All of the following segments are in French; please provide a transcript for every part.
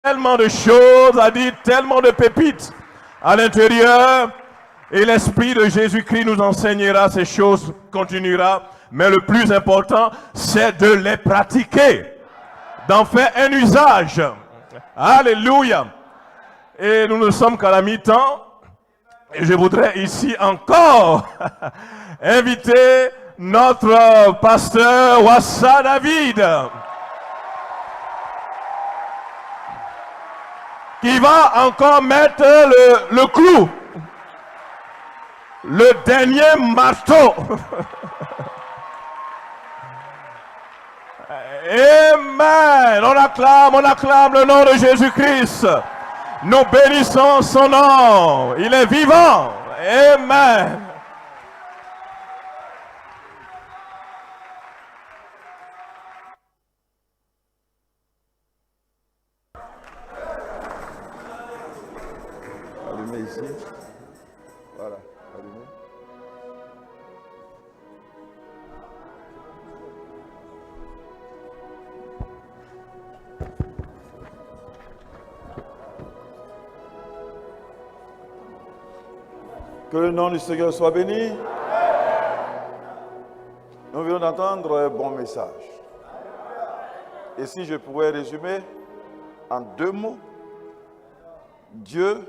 tellement de choses, a dit tellement de pépites à l'intérieur. Et l'Esprit de Jésus-Christ nous enseignera ces choses, continuera. Mais le plus important, c'est de les pratiquer, d'en faire un usage. Alléluia. Et nous ne sommes qu'à la mi-temps. Et je voudrais ici encore inviter notre pasteur Wassa David, qui va encore mettre le clou, le dernier marteau. Amen. On acclame le nom de Jésus-Christ. Nous bénissons son nom. Il est vivant. Amen. Allumez ici. Voilà, allumez. Que le nom du Seigneur soit béni. Nous venons d'entendre un bon message. Et si je pouvais résumer en 2 mots, Dieu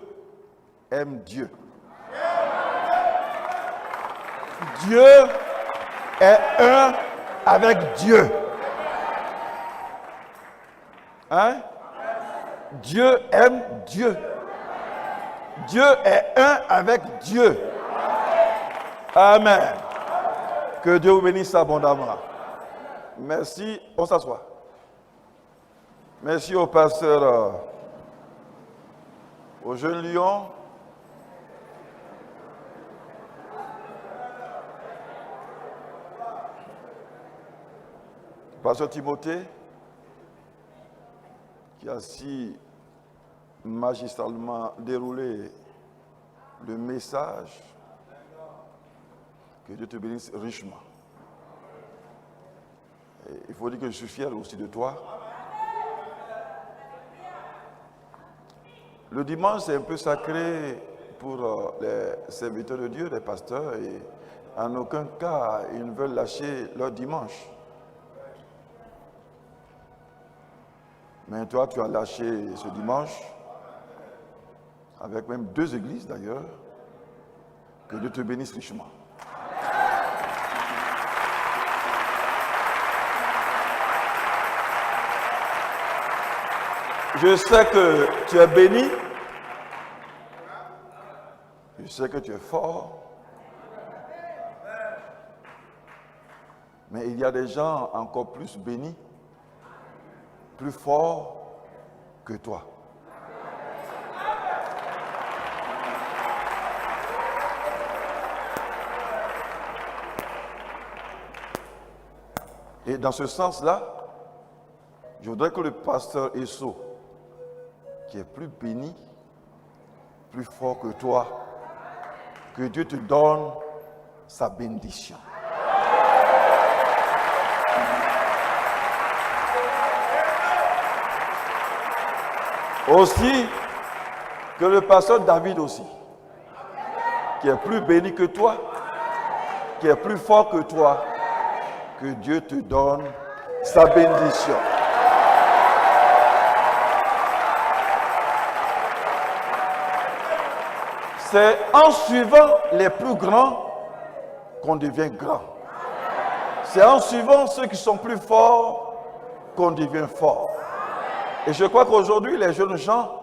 aime Dieu. Dieu est un avec Dieu. Hein? Dieu aime Dieu. Dieu est un avec Dieu. Amen. Que Dieu vous bénisse abondamment. Merci. On s'assoit. Merci au pasteur, au jeune lion. Pasteur Timothée, qui a si magistralement déroulé le message. Que Dieu te bénisse richement. Et il faut dire que je suis fier aussi de toi. Le dimanche, c'est un peu sacré pour les serviteurs de Dieu, les pasteurs, et en aucun cas, ils ne veulent lâcher leur dimanche. Mais toi, tu as lâché ce dimanche, avec même 2 églises d'ailleurs. Que Dieu te bénisse richement. Je sais que tu es béni. Je sais que tu es fort. Mais il y a des gens encore plus bénis, plus forts que toi. Et dans ce sens-là, je voudrais que le pasteur Esso, qui est plus béni, plus fort que toi, que Dieu te donne sa bénédiction. Aussi, que le pasteur David aussi, qui est plus béni que toi, qui est plus fort que toi, que Dieu te donne sa bénédiction. C'est en suivant les plus grands qu'on devient grand. C'est en suivant ceux qui sont plus forts qu'on devient fort. Et je crois qu'aujourd'hui, les jeunes gens,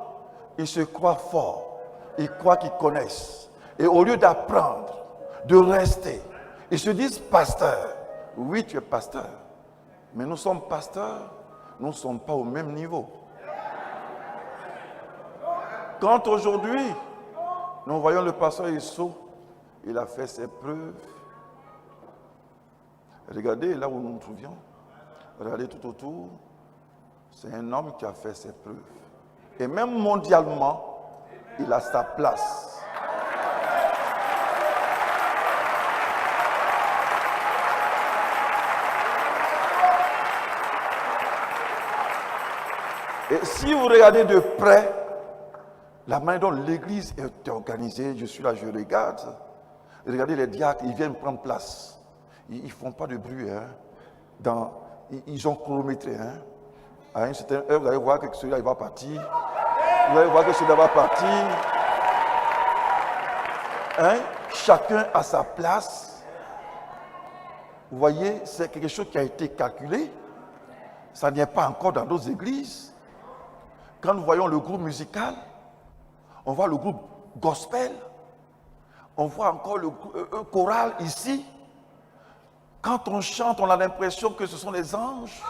ils se croient forts. Ils croient qu'ils connaissent. Et au lieu d'apprendre, de rester, ils se disent pasteur. Oui, tu es pasteur. Mais nous sommes pasteurs, nous ne sommes pas au même niveau. Quand aujourd'hui, nous voyons le pasteur Esso, il a fait ses preuves. Regardez là où nous nous trouvions. Regardez tout autour. C'est un homme qui a fait ses preuves. Et même mondialement, il a sa place. Et si vous regardez de près, la manière dont l'église est organisée, je suis là, je regarde. Regardez les diacres, ils viennent prendre place. Ils ne font pas de bruit. Hein. Ils ont chronométré. Hein. À une certaine heure, vous allez voir que celui-là il va partir. Vous allez voir que celui-là va partir. Hein? Chacun à sa place. Vous voyez, c'est quelque chose qui a été calculé. Ça n'est pas encore dans d'autres églises. Quand nous voyons le groupe musical, on voit le groupe gospel, on voit encore le choral ici. Quand on chante, on a l'impression que ce sont les anges.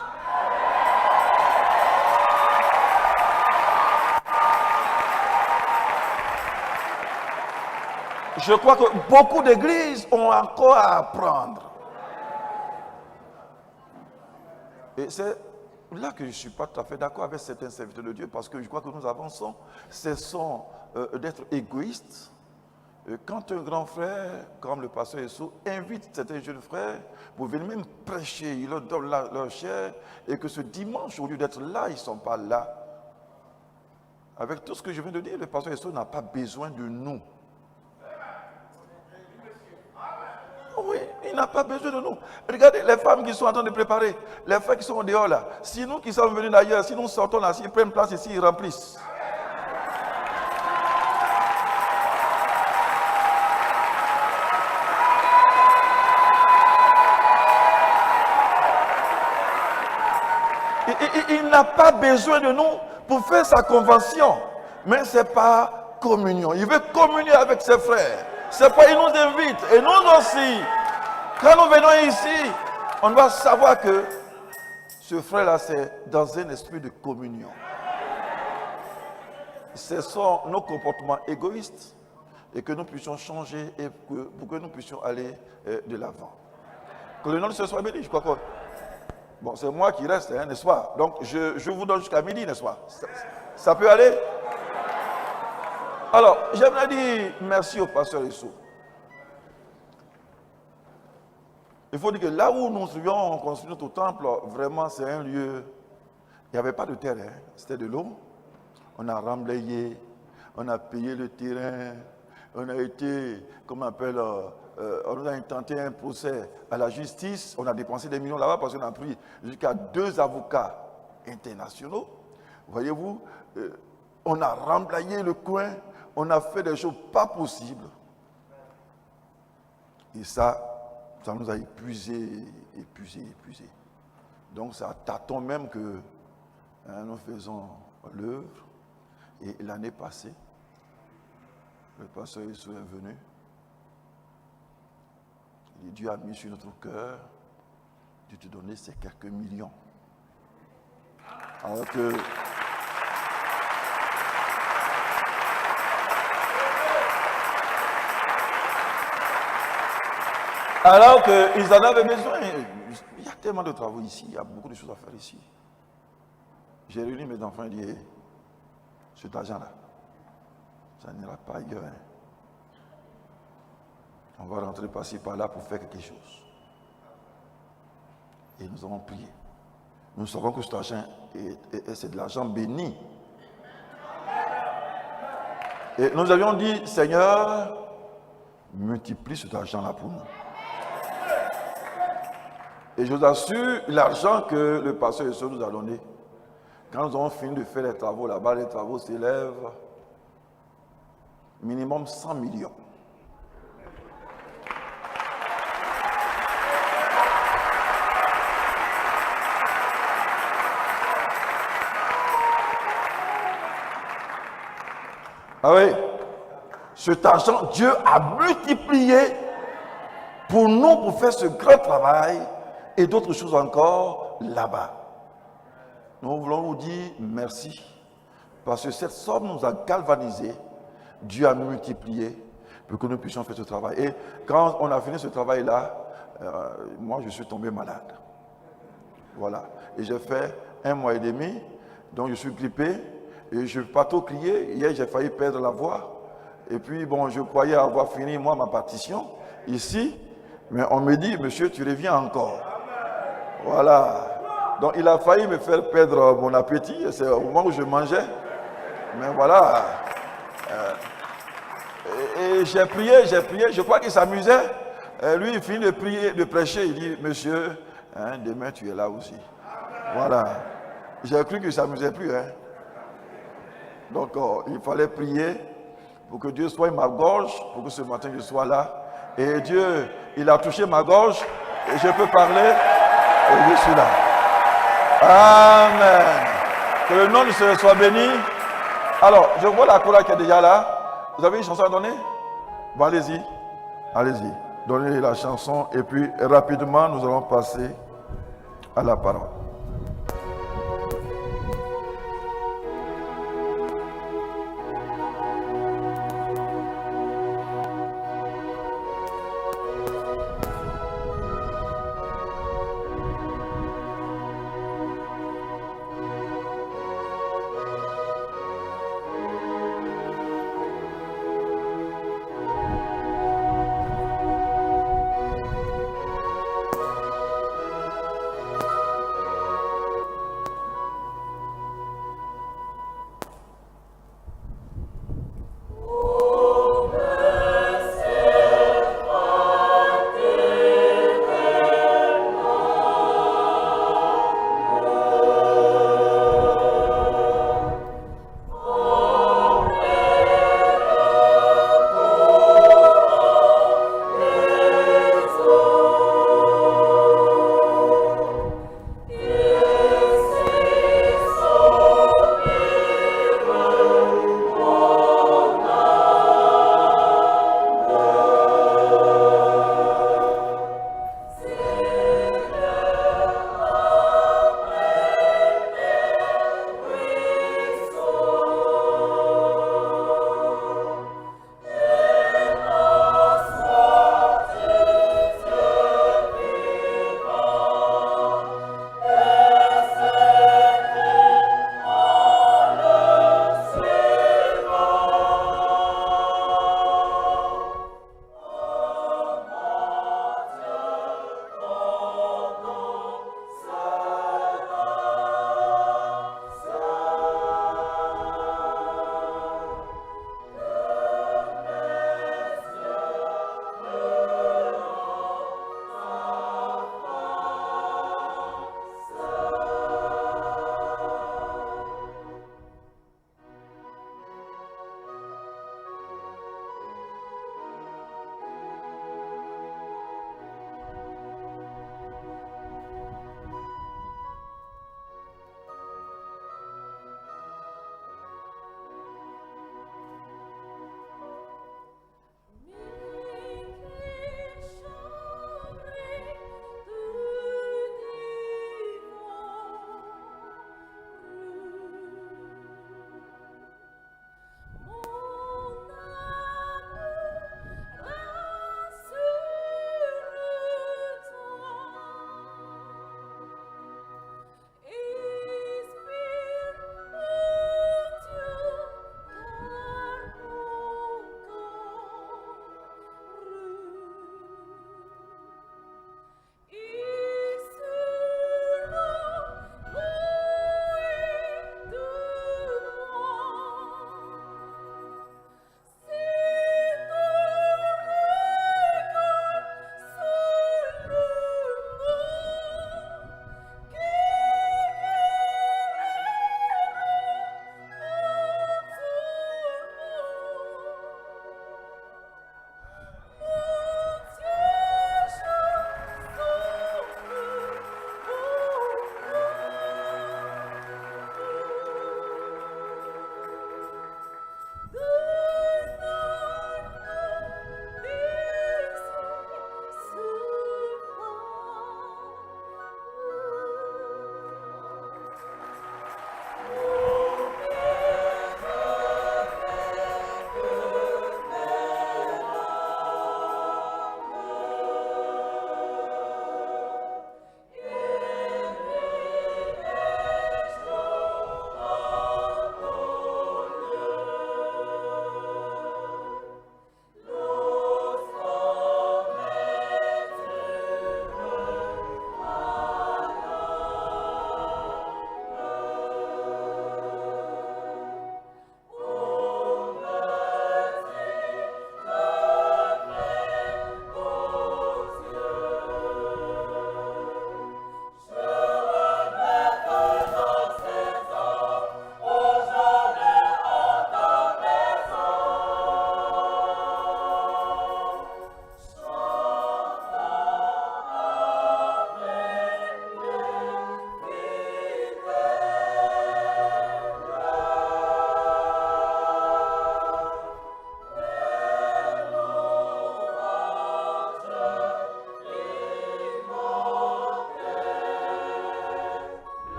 Je crois que beaucoup d'églises ont encore à apprendre. Et c'est là que je ne suis pas tout à fait d'accord avec certains serviteurs de Dieu, parce que je crois que nous avançons. Cessons d'être égoïstes. Quand un grand frère, comme le pasteur Esso, invite certains jeunes frères pour venir même prêcher, ils leur donnent leur chair, et que ce dimanche, au lieu d'être là, ils ne sont pas là. Avec tout ce que je viens de dire, le pasteur Esso n'a pas besoin de nous. Oui, il n'a pas besoin de nous. Regardez les femmes qui sont en train de préparer, les frères qui sont dehors là. Si nous qui sommes venus d'ailleurs, si nous sortons là, s'ils prennent place ici, ils remplissent. Il n'a pas besoin de nous pour faire sa convention. Mais ce n'est pas communion. Il veut communier avec ses frères. C'est pourquoi il nous invite. Et nous aussi, quand nous venons ici, on doit savoir que ce frère-là, c'est dans un esprit de communion. Ce sont nos comportements égoïstes et que nous puissions changer et pour que nous puissions aller de l'avant. Que le nom de ce soit béni, je crois que... Bon, c'est moi qui reste, hein, n'est-ce pas? Donc, je vous donne jusqu'à midi, n'est-ce pas? Ça peut aller? Alors, j'aimerais dire merci au pasteur Esso. Il faut dire que là où nous trouvions, on construit notre temple, vraiment, c'est un lieu... Il n'y avait pas de terrain, c'était de l'eau. On a remblayé, on a payé le terrain, on a été, comment on appelle... on nous a intenté un procès à la justice. On a dépensé des millions là-bas parce qu'on a pris jusqu'à 2 avocats internationaux. Voyez-vous, on a remblayé le coin, on a fait des choses pas possibles. Et ça nous a épuisé. Donc ça tâton même que nous faisons l'œuvre. Et l'année passée, le pasteur Esso est venu. Et Dieu a mis sur notre cœur de te donner ces quelques millions. Alors qu'ils en avaient besoin. Il y a tellement de travaux ici, il y a beaucoup de choses à faire ici. J'ai réuni mes enfants et dit, cet argent-là, ça n'ira pas ailleurs. Hein. On va rentrer par-ci, par-là pour faire quelque chose. Et nous avons prié. Nous savons que cet argent, c'est de l'argent béni. Et nous avions dit, Seigneur, multiplie cet argent-là pour nous. Et je vous assure, l'argent que le pasteur Esso nous a donné, quand nous avons fini de faire les travaux là-bas, les travaux s'élèvent minimum 100 millions. Ah oui, cet argent, Dieu a multiplié pour nous, pour faire ce grand travail et d'autres choses encore là-bas. Nous voulons vous dire merci, parce que cette somme nous a galvanisés, Dieu a multiplié pour que nous puissions faire ce travail. Et quand on a fini ce travail-là, moi je suis tombé malade. Voilà. Et j'ai fait 1 mois et demi, donc je suis grippé. Et je ne peux pas trop crier. Hier, j'ai failli perdre la voix. Et puis, bon, je croyais avoir fini, moi, ma partition ici. Mais on me dit, monsieur, tu reviens encore. Voilà. Donc il a failli me faire perdre mon appétit. C'est au moment où je mangeais. Mais voilà. Et j'ai prié. Je crois qu'il s'amusait. Lui, il finit de prier, de prêcher. Il dit, monsieur, demain tu es là aussi. Voilà. J'ai cru qu'il ne s'amusait plus. Donc il fallait prier pour que Dieu soigne ma gorge, pour que ce matin je sois là. Et Dieu, il a touché ma gorge. Et je peux parler. Et je suis là. Amen. Que le nom du Seigneur soit béni. Alors, je vois la chorale qui est déjà là. Vous avez une chanson à donner? Bon, allez-y. Allez-y. Donnez la chanson et puis rapidement, nous allons passer à la parole.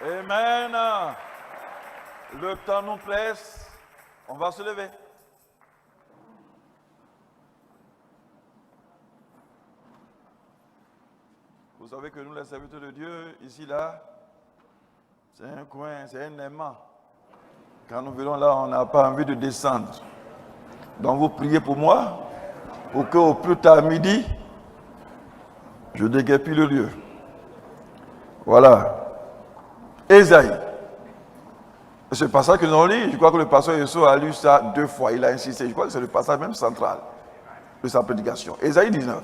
Amen. Le temps nous presse. On va se lever. Vous savez que nous, les serviteurs de Dieu, ici, là, c'est un coin, c'est un aimant. Quand nous venons là, on n'a pas envie de descendre. Donc vous priez pour moi, pour qu'au plus tard midi, je déguerpille le lieu. Voilà. Ésaïe. Ce passage que nous avons lu, je crois que le pasteur Yesso a lu ça 2 fois. Il a insisté. Je crois que c'est le passage même central de sa prédication. Ésaïe 19.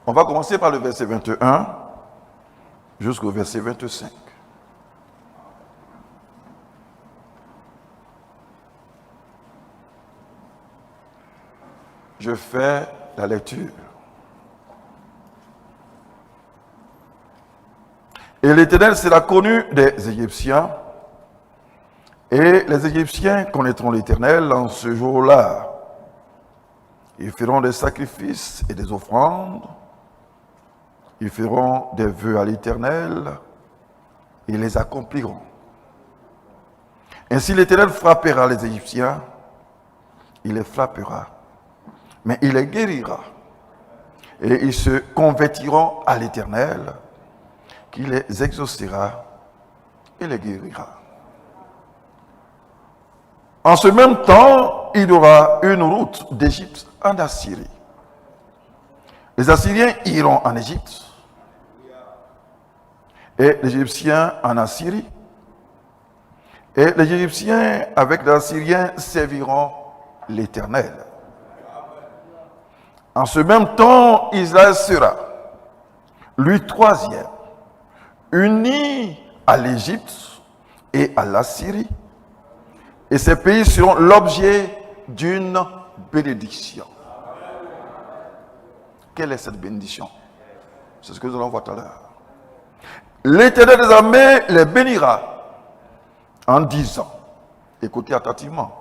On va commencer par le verset 21 jusqu'au verset 25. Je fais la lecture. Et l'Éternel sera connu des Égyptiens, et les Égyptiens connaîtront l'Éternel en ce jour-là. Ils feront des sacrifices et des offrandes, ils feront des vœux à l'Éternel, et les accompliront. Ainsi l'Éternel frappera les Égyptiens, il les frappera, mais il les guérira. Et ils se convertiront à l'Éternel, qui les exaucera et les guérira. En ce même temps, il y aura une route d'Égypte en Assyrie. Les Assyriens iront en Égypte, et les Égyptiens en Assyrie, et les Égyptiens avec les Assyriens serviront l'Éternel. En ce même temps, Israël sera, lui troisième, uni à l'Égypte et à l'Assyrie, et ces pays seront l'objet d'une bénédiction. Quelle est cette bénédiction? C'est ce que nous allons voir tout à l'heure. L'Éternel des armées les bénira en disant, écoutez attentivement,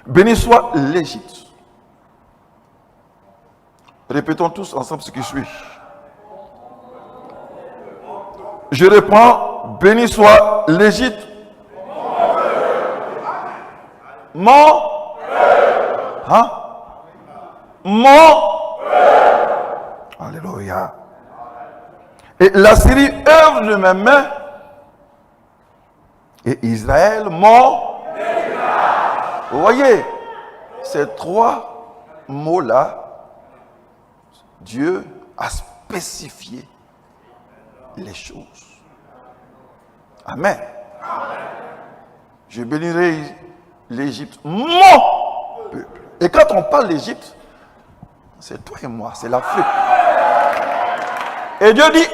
béni soit l'Égypte. Répétons tous ensemble ce qui suit. Je reprends, béni soit l'Égypte. Alléluia. Et la Syrie œuvre de mes mains, et Israël Vous voyez, ces 3 mots-là, Dieu a spécifié les choses. Amen. Je bénirai l'Égypte, mon peuple. Et quand on parle d'Égypte, c'est toi et moi, c'est l'Afrique. Et Dieu dit,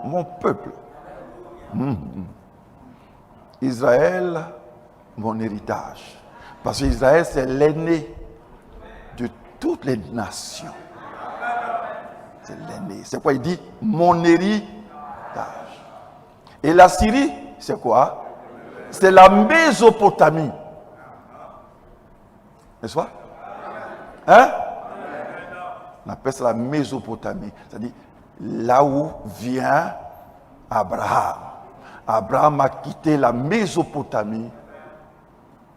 mon peuple. Israël, mon héritage. Parce qu'Israël, c'est l'aîné de toutes les nations. C'est l'aîné. C'est quoi il dit? Mon héritage. Et la Syrie, c'est quoi? C'est la Mésopotamie. N'est-ce pas? Hein? On appelle ça la Mésopotamie. C'est-à-dire là où vient Abraham. Abraham a quitté la Mésopotamie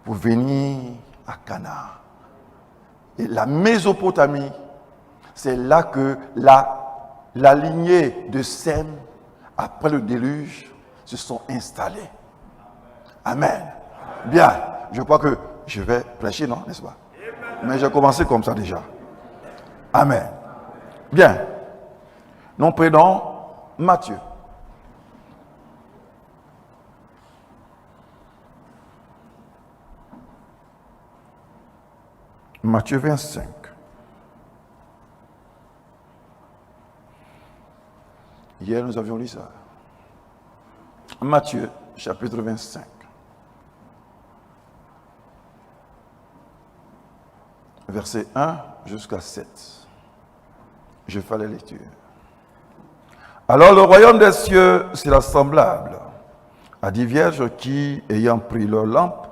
pour venir à Canaan. Et la Mésopotamie, c'est là que la lignée de Sem, après le déluge, se sont installés. Amen. Bien, je crois que je vais prêcher, non, n'est-ce pas? Mais j'ai commencé comme ça déjà. Amen. Bien. Nous prenons Matthieu. Matthieu 25. Hier, nous avions lu ça. Matthieu, chapitre 25. Verset 1 jusqu'à 7. Je fais la lecture. Alors le royaume des cieux sera semblable à 10 vierges qui, ayant pris leur lampe,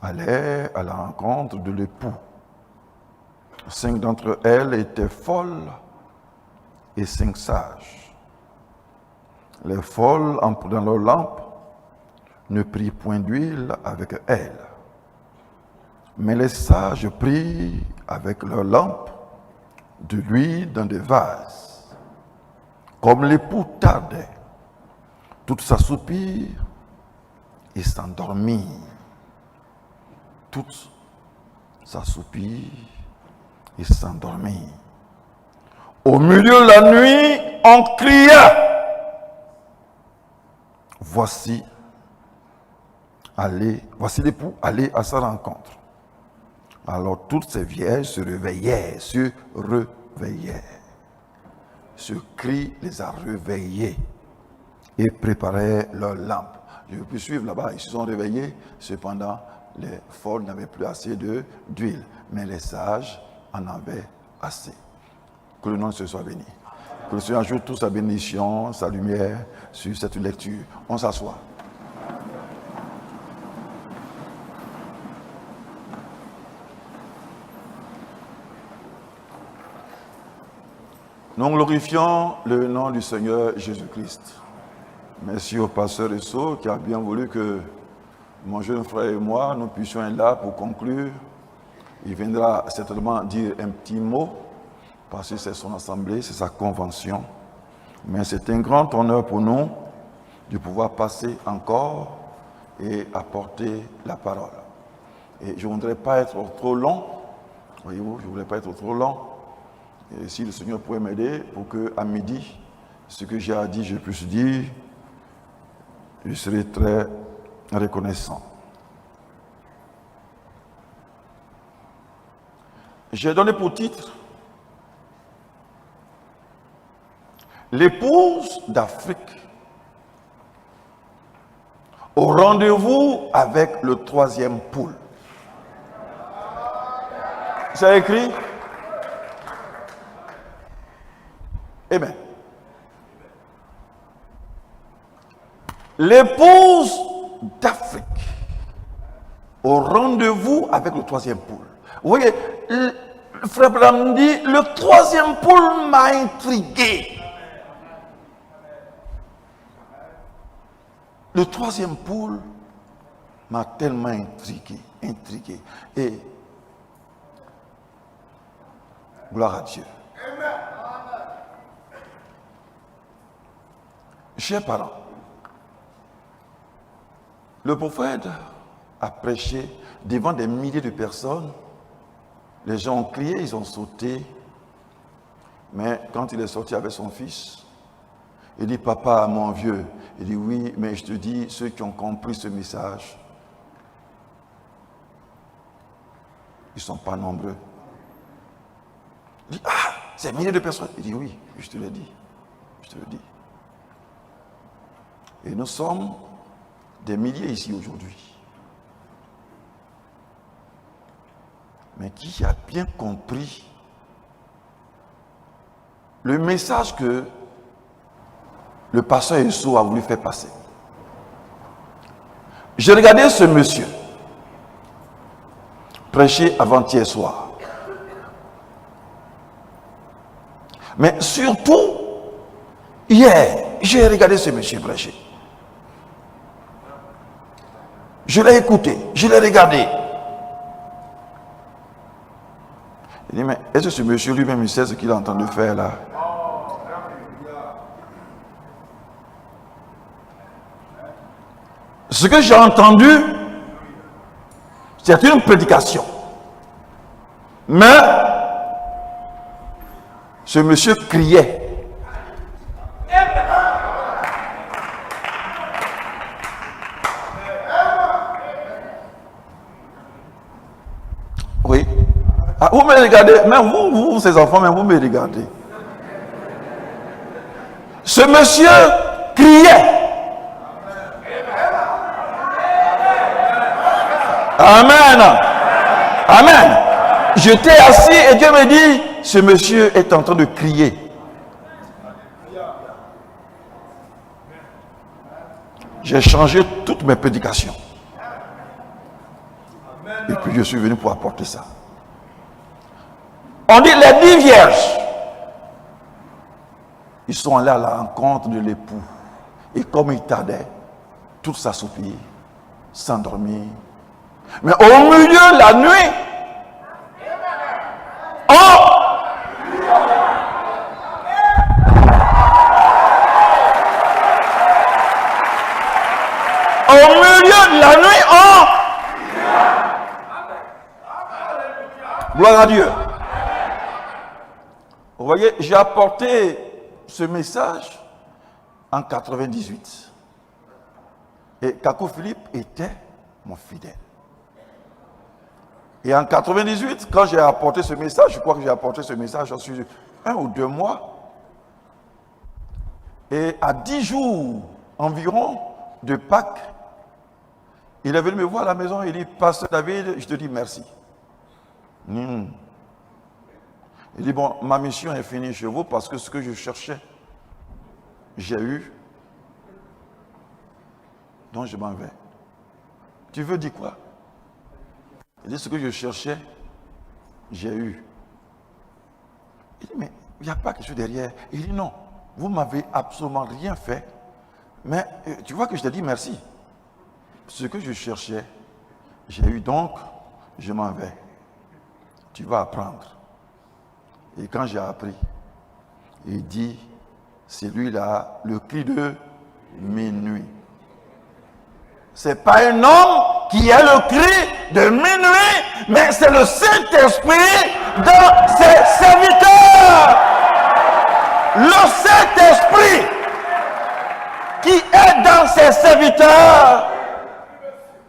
allaient à la rencontre de l'époux. 5 d'entre elles étaient folles et 5 sages. Les folles, en prenant leur lampe, ne prirent point d'huile avec elles. Mais les sages prirent avec leur lampe de l'huile dans des vases. Comme l'époux tardait, toutes s'assoupirent et s'endormirent. Toutes s'assoupirent et s'endormirent. Au milieu de la nuit, on cria. Voici l'époux, allez à sa rencontre. Alors toutes ces vierges se réveillaient. Ce cri les a réveillées et préparaient leurs lampes. Je peux suivre là-bas, ils se sont réveillés, cependant les folles n'avaient plus assez d'huile, mais les sages en avaient assez. Que le nom de Dieu soit béni. Que le Seigneur ajoute toute sa bénédiction, sa lumière sur cette lecture. On s'assoit. Nous glorifions le nom du Seigneur Jésus-Christ. Merci au pasteur Esso qui a bien voulu que mon jeune frère et moi, nous puissions être là pour conclure. Il viendra certainement dire un petit mot, parce que c'est son assemblée, c'est sa convention. Mais c'est un grand honneur pour nous de pouvoir passer encore et apporter la parole. Et je ne voudrais pas être trop long, voyez-vous, je ne voudrais pas être trop long. Et si le Seigneur pouvait m'aider pour qu'à midi, ce que j'ai à dire, je puisse dire, je serai très reconnaissant. J'ai donné pour titre l'épouse d'Afrique au rendez-vous avec le troisième poule. C'est écrit? Amen. L'épouse d'Afrique au rendez-vous avec le troisième poule. Vous voyez, le frère Branham dit, le troisième poule m'a intrigué. Le troisième poule m'a tellement intrigué. Et gloire à Dieu. Chers parents, le prophète a prêché devant des milliers de personnes. Les gens ont crié, ils ont sauté. Mais quand il est sorti avec son fils, il dit, papa, mon vieux. Il dit, oui, mais je te dis, ceux qui ont compris ce message, ils ne sont pas nombreux. Il dit, ah, c'est milliers de personnes. Il dit, oui, je te le dis. Je te le dis. Et nous sommes des milliers ici aujourd'hui. Mais qui a bien compris le message que le pasteur Esso a voulu faire passer. J'ai regardé ce monsieur prêcher avant-hier soir. Mais surtout, hier, j'ai regardé ce monsieur prêcher. Je l'ai écouté, je l'ai regardé. Il dit, mais est-ce que ce monsieur lui-même, il sait ce qu'il est en train de faire là? Ce que j'ai entendu, c'est une prédication. Mais, ce monsieur criait. Oui. Ah, vous me regardez, même vous, ces enfants, même vous me regardez. Ce monsieur criait. Amen. Amen. J'étais assis et Dieu me dit, ce monsieur est en train de crier. J'ai changé toutes mes prédications. je suis venu pour apporter ça. On dit les 10 vierges. Ils sont allés à la rencontre de l'époux. Et comme il tardait, toutes s'assoupirent, s'endormirent. Mais au milieu de la nuit, au milieu de la nuit, gloire à Dieu. Vous voyez, j'ai apporté ce message en 98. Et Kakou Philippe était mon fidèle. Et en 98, quand j'ai apporté ce message, je crois que j'ai apporté ce message en 1 ou 2 mois. Et à 10 jours environ de Pâques, il est venu me voir à la maison et il dit, Pasteur David, je te dis merci. Il dit, bon, ma mission est finie chez vous parce que ce que je cherchais, j'ai eu. Donc je m'en vais. Tu veux dire quoi? Il dit, ce que je cherchais, j'ai eu. Il dit, mais il n'y a pas quelque chose derrière. Il dit, non, vous ne m'avez absolument rien fait. Mais tu vois que je t'ai dit merci. Ce que je cherchais, j'ai eu, donc je m'en vais. Tu vas apprendre. Et quand j'ai appris, il dit, c'est lui-là, le cri de minuit. Ce n'est pas un homme qui a le cri de minuit, mais c'est le Saint-Esprit dans ses serviteurs. Le Saint-Esprit qui est dans ses serviteurs,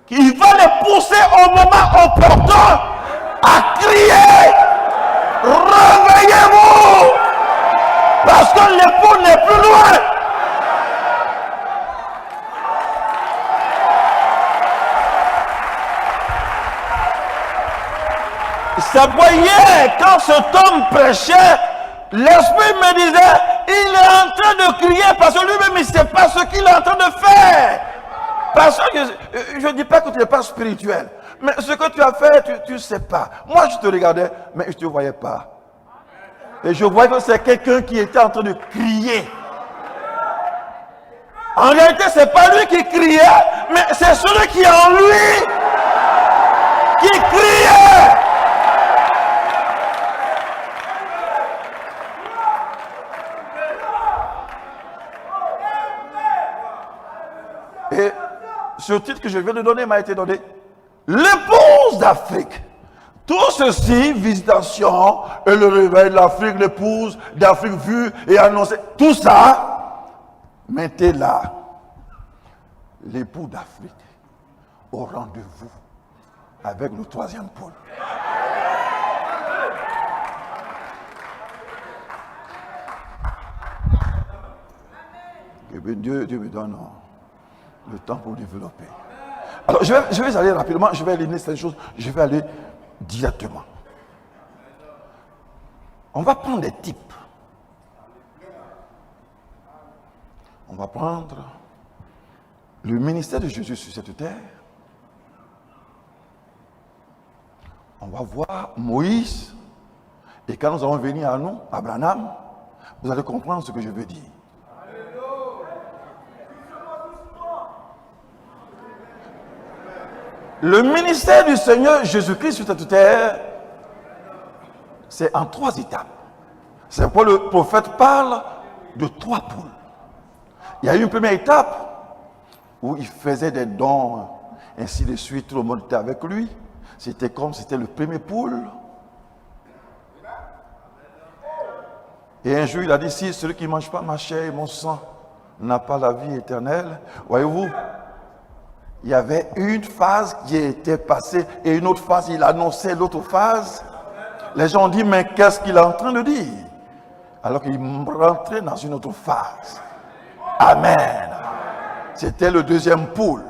qui va les pousser au moment opportun à crier, réveillez-vous, parce que l'époux n'est plus loin. C'est pourquoi hier, quand cet homme prêchait, l'Esprit me disait, il est en train de crier parce que lui-même, il ne sait pas ce qu'il est en train de faire. Parce que je ne dis pas que tu n'es pas spirituel, mais ce que tu as fait, tu ne sais pas. Moi, je te regardais, mais je ne te voyais pas. Et je voyais que c'est quelqu'un qui était en train de crier. En réalité, ce n'est pas lui qui criait, mais c'est celui qui est en lui qui criait. Et ce titre que je viens de donner m'a été donné. L'épouse d'Afrique. Tout ceci, visitation, et le réveil de l'Afrique, l'épouse d'Afrique vue et annoncée. Tout ça, mettez là. L'époux d'Afrique au rendez-vous avec le 3e pôle. Que Dieu me donne le temps pour développer. Alors, je vais aller rapidement, je vais éliminer cette chose, je vais aller directement. On va prendre des types. On va prendre le ministère de Jésus sur cette terre. On va voir Moïse. Et quand nous allons venir à nous, à Branham, vous allez comprendre ce que je veux dire. Le ministère du Seigneur Jésus-Christ sur cette terre, c'est en 3 étapes. C'est pourquoi le prophète parle de 3 poules. Il y a eu une première étape où il faisait des dons, ainsi de suite, tout le monde était avec lui. C'était comme c'était le premier poule. Et un jour, il a dit, si celui qui ne mange pas ma chair et mon sang n'a pas la vie éternelle, voyez-vous, il y avait une phase qui était passée et une autre phase, il annonçait l'autre phase. Les gens ont dit, mais qu'est-ce qu'il est en train de dire? Alors qu'il rentrait dans une autre phase. Amen. C'était le 2e pôle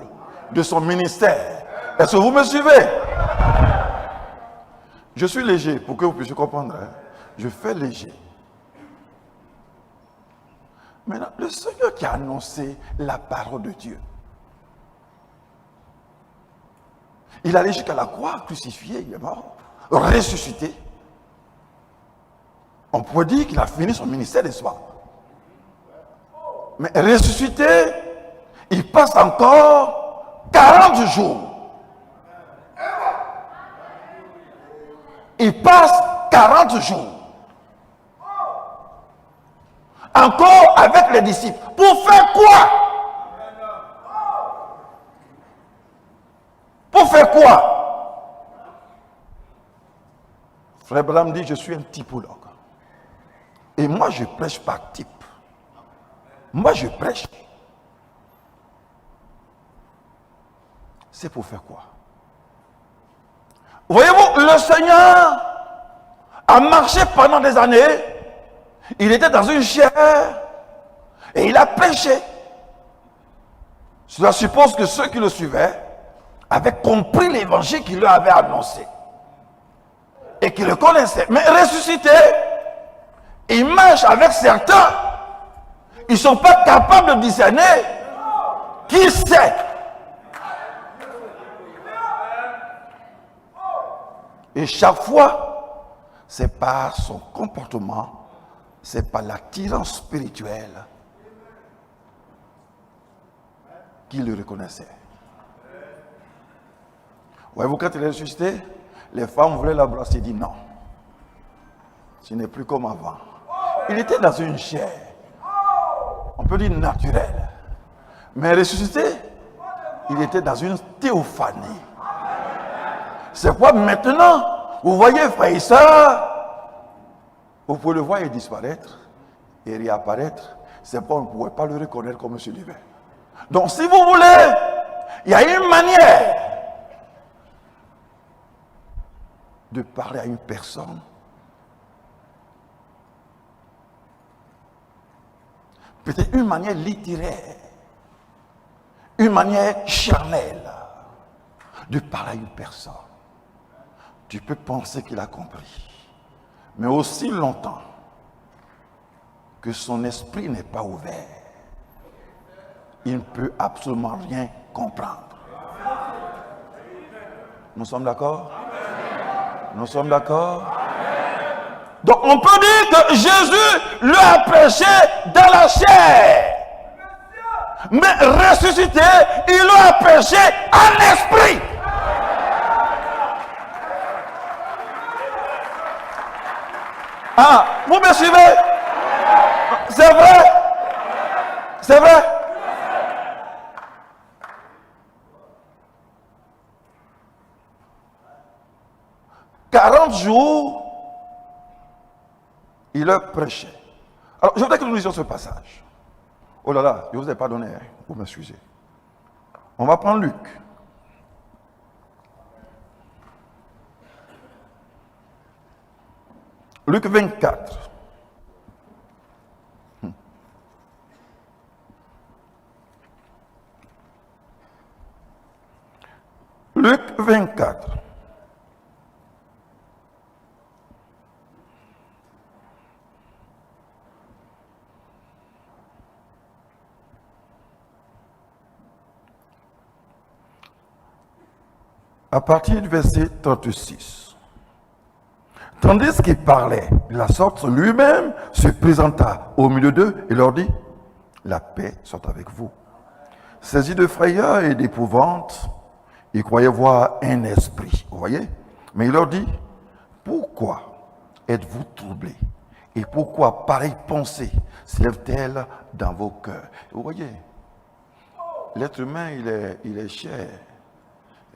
de son ministère. Est-ce que vous me suivez? Je suis léger pour que vous puissiez comprendre. Hein? Je fais léger. Maintenant, le Seigneur qui a annoncé la parole de Dieu. Il allait jusqu'à la croix, crucifié, il est mort, ressuscité. On pourrait dire qu'il a fini son ministère, n'est-ce pas? Mais ressuscité, il passe encore 40 jours. Il passe 40 jours. Encore avec les disciples. Pour faire quoi? Pour faire quoi? Frère Branham dit, je suis un typologue. Et moi, je prêche par type. Moi, je prêche. C'est pour faire quoi? Voyez-vous, le Seigneur a marché pendant des années. Il était dans une chair et il a prêché. Cela suppose que ceux qui le suivaient avaient compris l'évangile qu'il leur avait annoncé et qu'ils le connaissaient. Mais ressuscité, il marche avec certains. Ils ne sont pas capables de discerner qui c'est. Et chaque fois, c'est par son comportement, c'est par l'attirance spirituelle qu'il le reconnaissait. Voyez-vous, quand il est ressuscité, les femmes voulaient l'embrasser. Il dit non, ce n'est plus comme avant. Il était dans une chair, on peut dire naturelle, mais ressuscité, il était dans une théophanie. C'est pourquoi maintenant, vous voyez, frères et sœurs, vous pouvez le voir et disparaître et réapparaître. C'est pourquoi on ne pourrait pas le reconnaître comme M. Livet. Donc, si vous voulez, il y a une manière de parler à une personne. Peut-être une manière littéraire, une manière charnelle de parler à une personne. Tu peux penser qu'il a compris, mais aussi longtemps que son esprit n'est pas ouvert, il ne peut absolument rien comprendre. Nous sommes d'accord? Nous sommes d'accord? Donc on peut dire que Jésus lui a prêché dans la chair, mais ressuscité, il lui a prêché en esprit. Ah, vous me suivez? C'est vrai? C'est vrai? « 40 jours, il leur prêchait. » Alors, je voudrais que nous lisions ce passage. Oh là là, je ne vous ai pas donné, hein, vous m'excusez. On va prendre Luc. Luc 24. Luc 24. À partir du verset 36. Tandis qu'il parlait de la sorte, lui-même se présenta au milieu d'eux et leur dit, la paix soit avec vous. Saisi de frayeur et d'épouvante, ils croyaient voir un esprit. Vous voyez? Mais il leur dit, pourquoi êtes-vous troublés? Et pourquoi pareille pensée s'élève-t-elle dans vos cœurs? Vous voyez, l'être humain, il est cher.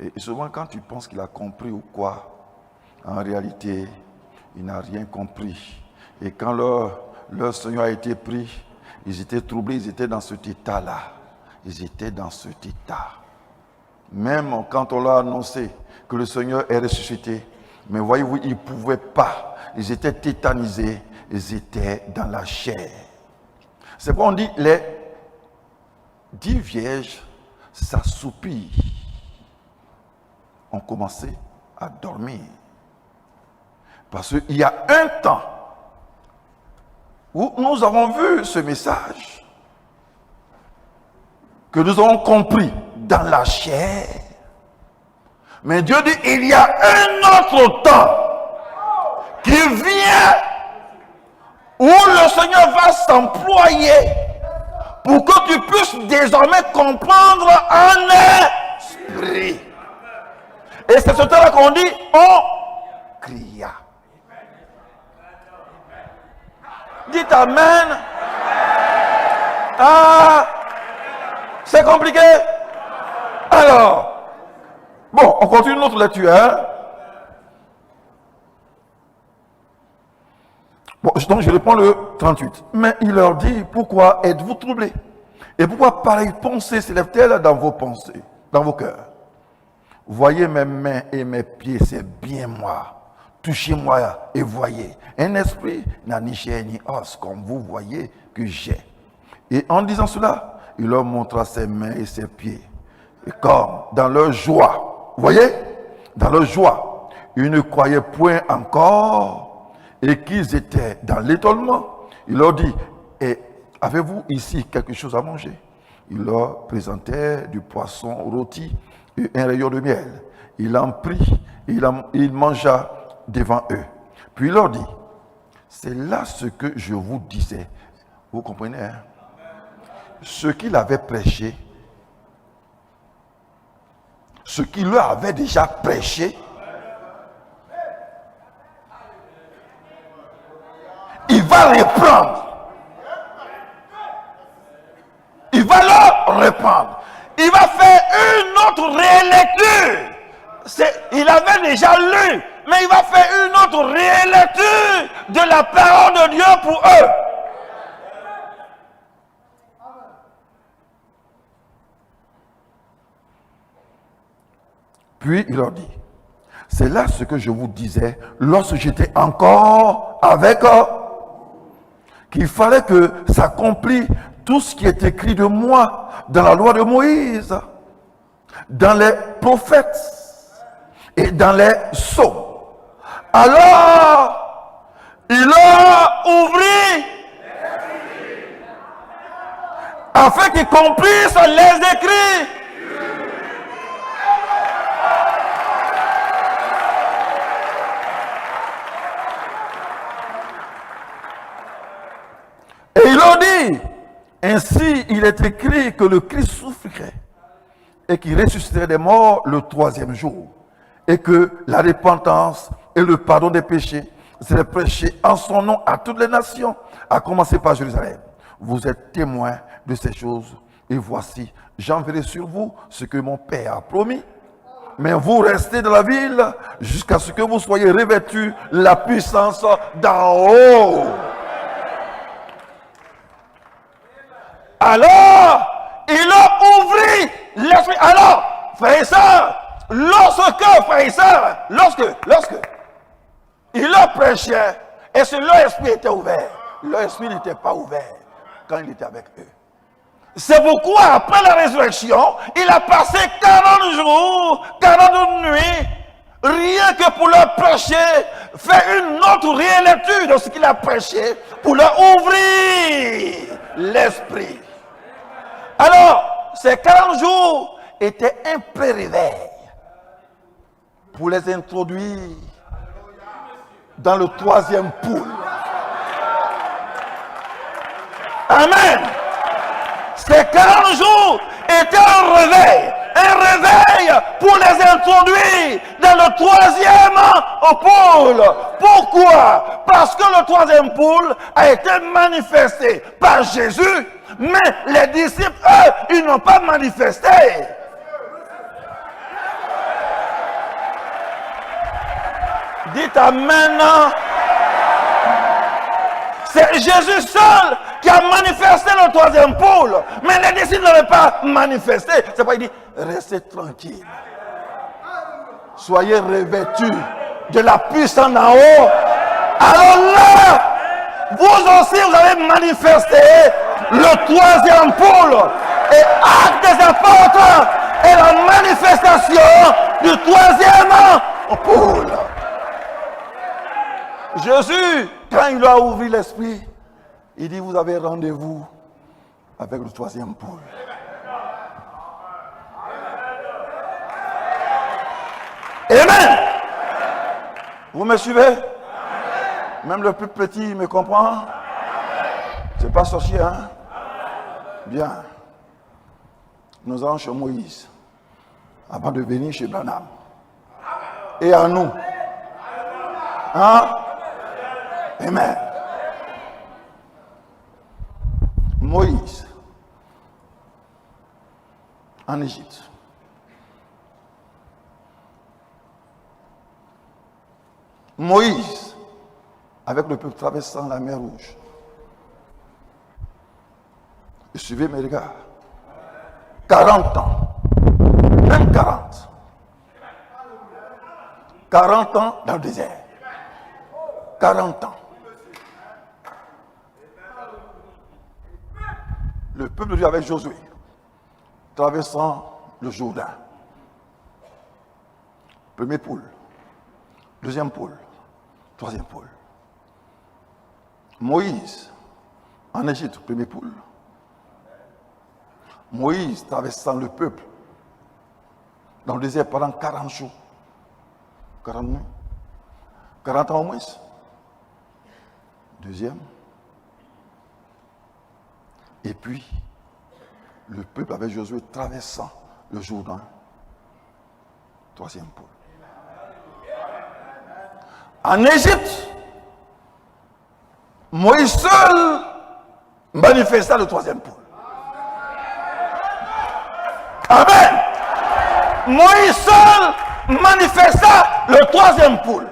Et souvent, quand tu penses qu'il a compris ou quoi, en réalité, il n'a rien compris. Et quand leur Seigneur a été pris, ils étaient troublés, ils étaient dans cet état-là. Ils étaient dans cet état. Même quand on leur a annoncé que le Seigneur est ressuscité, mais voyez-vous, ils ne pouvaient pas. Ils étaient tétanisés, ils étaient dans la chair. C'est pourquoi on dit, les 10 vierges s'assoupirent. Ont commencé à dormir. Parce qu'il y a un temps où nous avons vu ce message, que nous avons compris dans la chair, Mais Dieu dit, il y a un autre temps qui vient où le Seigneur va s'employer pour que tu puisses désormais comprendre en esprit. Et c'est ce temps-là qu'on dit, on cria. Dites Amen. Ah, c'est compliqué. Alors, bon, on continue notre lecture. Hein? Bon, donc je reprends le 38. Mais il leur dit, pourquoi êtes-vous troublés? Et pourquoi pareille pensée s'élève-t-elle dans vos pensées, dans vos cœurs? Voyez mes mains et mes pieds, c'est bien moi. Touchez-moi et voyez. Un esprit n'a ni chair ni os, comme vous voyez que j'ai. Et en disant cela, il leur montra ses mains et ses pieds. Et comme dans leur joie, vous voyez, dans leur joie, ils ne croyaient point encore et qu'ils étaient dans l'étonnement. Il leur dit, et avez-vous ici quelque chose à manger? Il leur présentait du poisson rôti et un rayon de miel. Il en prit, il mangea devant eux. Puis il leur dit, c'est là ce que je vous disais. Vous comprenez, hein? Ce qu'il avait prêché, ce qu'il leur avait déjà prêché, il va reprendre. Il va leur reprendre. Il va faire une autre rélecture. Il avait déjà lu, mais il va faire une autre rélecture de la parole de Dieu pour eux. Puis il leur dit, c'est là ce que je vous disais lorsque j'étais encore avec eux, qu'il fallait que s'accomplisse tout ce qui est écrit de moi dans la loi de Moïse, dans les prophètes et dans les psaumes. Alors, il leur ouvrit afin qu'ils accomplissent les écrits. Et il leur dit, ainsi il est écrit que le Christ souffrirait et qu'il ressusciterait des morts le troisième jour, et que la repentance et le pardon des péchés seraient prêchés en son nom à toutes les nations, à commencer par Jérusalem. Vous êtes témoins de ces choses, et voici, j'enverrai sur vous ce que mon Père a promis. Mais vous restez dans la ville jusqu'à ce que vous soyez revêtus la puissance d'en haut. Alors, il a ouvert l'esprit. Alors, frères et sœurs, lorsque il leur prêchait, et que leur esprit était ouvert, leur esprit n'était pas ouvert quand il était avec eux. C'est pourquoi, après la résurrection, il a passé 40 jours, 40 nuits, rien que pour leur prêcher, faire une autre rélecture de ce qu'il a prêché, pour leur ouvrir l'esprit. Alors, ces 40 jours étaient un pré-réveil pour les introduire dans le troisième pool. Amen. Ces 40 jours étaient un réveil pour les introduire dans le troisième pôle. Pourquoi? Parce que le troisième pôle a été manifesté par Jésus, mais les disciples, eux, ils n'ont pas manifesté. Dites Amen. C'est Jésus seul qui a manifesté le troisième pôle. Mais les disciples n'avaient pas manifesté. C'est pourquoi il dit, restez tranquilles. Soyez revêtus de la puissance en haut. Alors là, vous aussi, vous avez manifesté le troisième pôle. Et acte des apôtres est la manifestation du troisième pôle. Jésus, quand il a ouvert l'esprit, il dit, vous avez rendez-vous avec le troisième pôle. Amen. Vous me suivez? Même le plus petit me comprend? C'est pas sorcier, hein? Bien. Nous allons chez Moïse avant de venir chez Branham. Et à nous. Hein? Amen. Moïse en Égypte. Moïse avec le peuple traversant la mer Rouge. Et suivez mes regards. 40 ans. Même 40. 40 ans dans le désert. 40 ans. Le peuple de Dieu avec Josué, traversant le Jourdain. Premier pôle, deuxième pôle, troisième pôle. Moïse, en Égypte, premier pôle. Moïse traversant le peuple dans le désert pendant 40 jours. 40 mois. 40 ans au moins. Deuxième. Et puis, le peuple avec Josué traversant le Jourdain. Troisième pôle. En Égypte, Moïse seul manifesta le troisième pôle. Amen. Moïse seul manifesta le troisième pôle.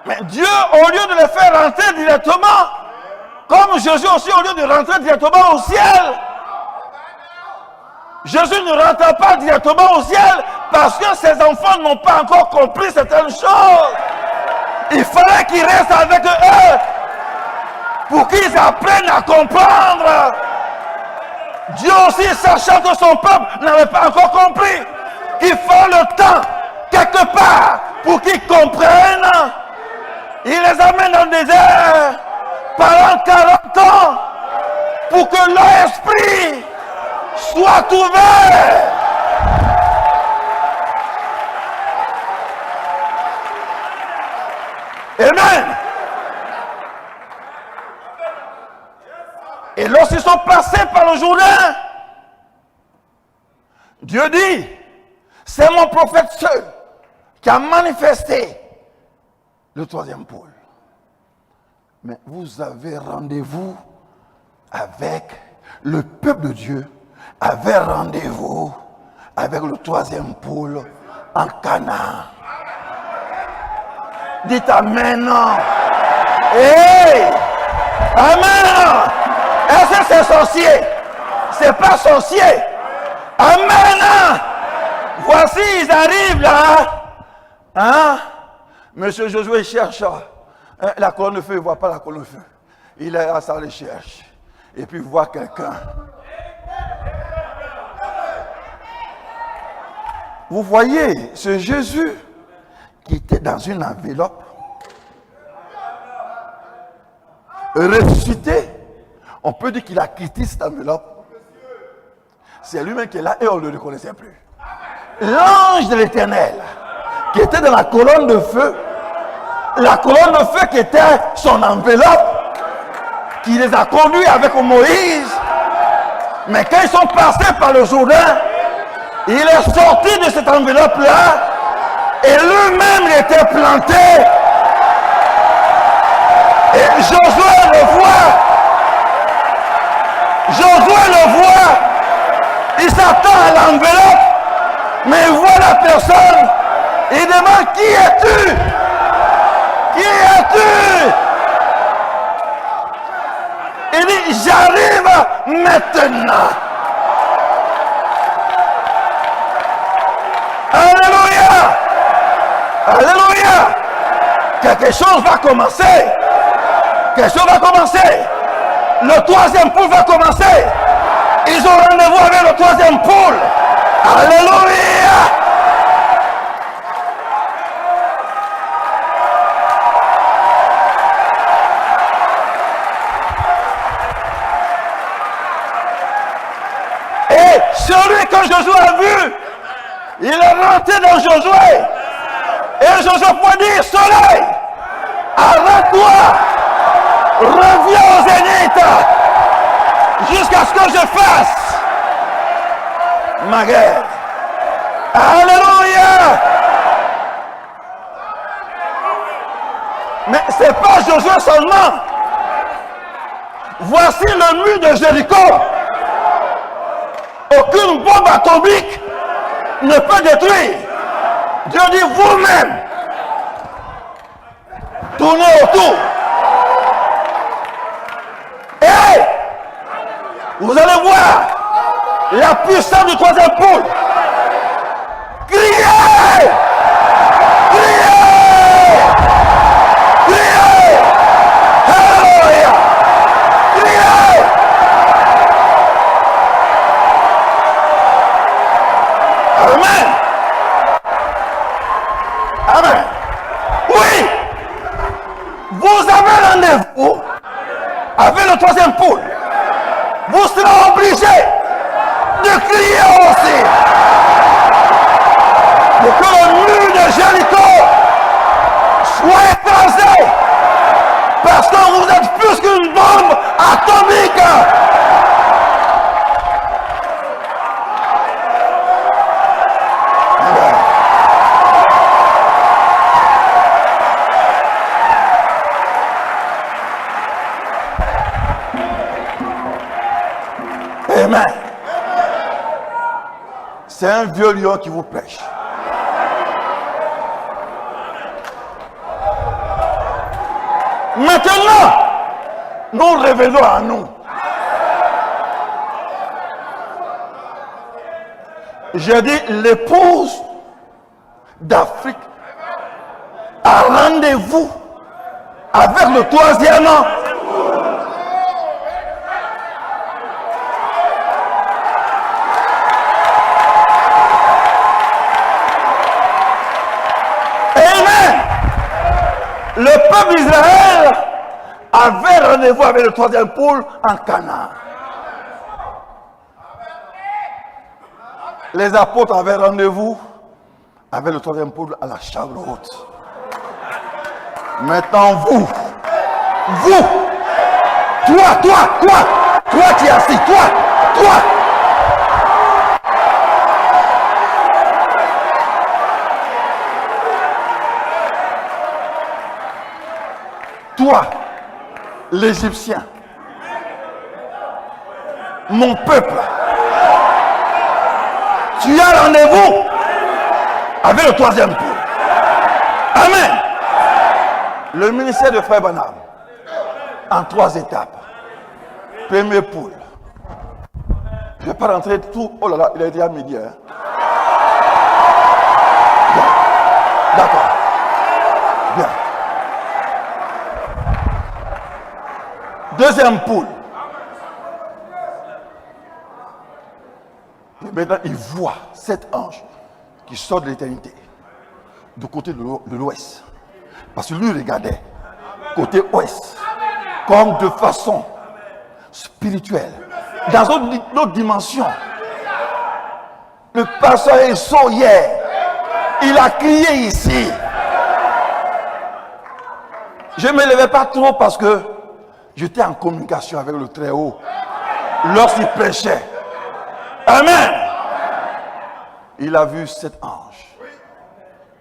Mais Dieu, au lieu de les faire rentrer directement, comme Jésus aussi, au lieu de rentrer directement au ciel, Jésus ne rentre pas directement au ciel parce que ses enfants n'ont pas encore compris certaines choses. Il fallait qu'ils restent avec eux pour qu'ils apprennent à comprendre. Dieu aussi, sachant que son peuple n'avait pas encore compris, il faut le temps, quelque part, pour qu'ils comprennent. Il les amène dans le désert pendant 40 ans pour que leur esprit soit ouvert. Amen. Et lorsqu'ils sont passés par le Jourdain, Dieu dit, c'est mon prophète seul qui a manifesté le troisième pôle. Mais vous avez rendez-vous avec le peuple de Dieu, avait rendez-vous avec le troisième pôle en Canaan. Dites Amen. Hey! Amen. Est-ce que c'est sorcier? C'est pas sorcier. Amen. Voici, ils arrivent là. Hein? Monsieur Josué cherche la colonne de feu, il ne voit pas la colonne de feu. Il est à sa recherche. Et puis il voit quelqu'un. Vous voyez, ce Jésus qui était dans une enveloppe, ressuscité, on peut dire qu'il a quitté cette enveloppe. C'est lui-même qui est là et on ne le reconnaissait plus. L'ange de l'Éternel, qui était dans la colonne de feu, la colonne de feu qui était son enveloppe, qui les a conduits avec Moïse. Mais quand ils sont passés par le Jourdain, il est sorti de cette enveloppe-là et lui-même était planté. Et Josué le voit. Josué le voit. Il s'attend à l'enveloppe, mais il voit la personne. Il demande, qui es-tu? Qui es-tu? Il dit, j'arrive maintenant. Alléluia! Alléluia! Quelque chose va commencer. Quelque chose va commencer. Le troisième pôle va commencer. Ils ont rendez-vous avec le troisième pôle. Alléluia! Et celui que Josué a vu, il est rentré dans Josué. Et Josué peut dire, soleil, arrête-toi, reviens au zénith, jusqu'à ce que je fasse ma guerre. Alléluia. Mais ce n'est pas Josué seulement. Voici le mur de Jéricho. Aucune bombe atomique ne peut détruire. Dieu dit vous-même, tournez autour. Et vous allez voir la puissance du troisième pôle. Criez! Criez! Criez! Alléluia! Criez! Amen! Amen! Oui! Vous avez rendez-vous avec le troisième pôle. Vous serez obligés de crier aussi. Pour que le mur de Jéricho soit écrasé. Parce que vous êtes plus qu'une bombe atomique. Amen. C'est un vieux lion qui vous prêche. Maintenant, nous revenons à nous. J'ai dit, l'épouse d'Afrique a rendez-vous avec le troisième an. Le peuple d'Israël avait rendez-vous avec le troisième pôle en Canaan. Les apôtres avaient rendez-vous avec le troisième pôle à la Chambre haute. Maintenant vous, toi qui es assis, toi. Toi, l'Égyptien, mon peuple, tu as rendez-vous avec le troisième pôle. Amen. Le ministère de Frère Branham, en 3 étapes. Premier pôle. Je ne vais pas rentrer tout. Oh là là, il a été à midi. Hein? Bien. D'accord. Bien. Deuxième poule. Et maintenant, il voit cet ange qui sort de l'éternité, du côté de l'ouest. Parce que lui regardait côté ouest, comme de façon spirituelle, dans une autre dimension. Le pasteur Esso hier, il a crié ici. Je ne me levais pas trop parce que j'étais en communication avec le Très-Haut lorsqu'il prêchait. Amen. Il a vu cet ange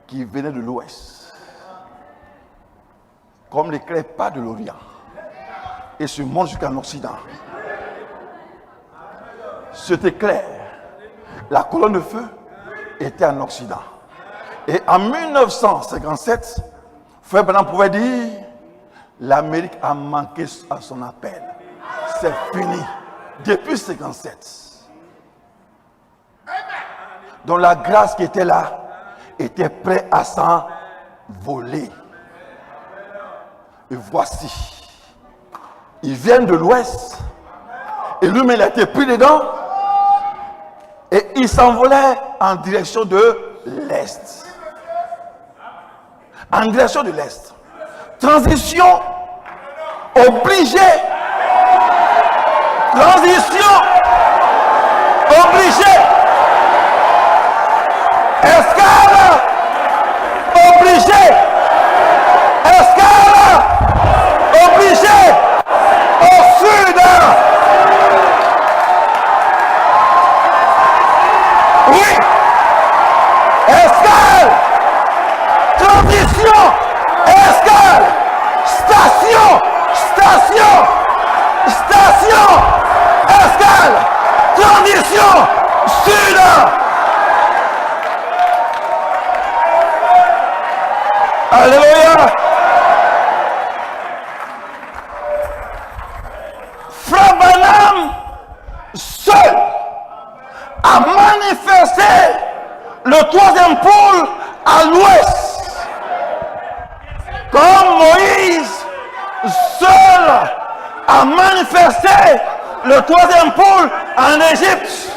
qui venait de l'ouest, comme l'éclair pas de l'Orient, et se monte jusqu'en Occident. Cet éclair, la colonne de feu, était en Occident. Et en 1957, Frère Branham pouvait dire, l'Amérique a manqué à son appel. C'est fini. Depuis 1957. Donc la grâce qui était là était prête à s'envoler. Et voici, ils viennent de l'ouest, et lui-même il a été pris dedans, et il s'envolait en direction de l'est. En direction de l'est. Transition obligée. Transition escale, station, station, station, escale, transition, sud. Alléluia. Frère Branham, seul, a manifesté le troisième pôle à l'ouest. Comme Moïse, seul, a manifesté le troisième pôle en Égypte.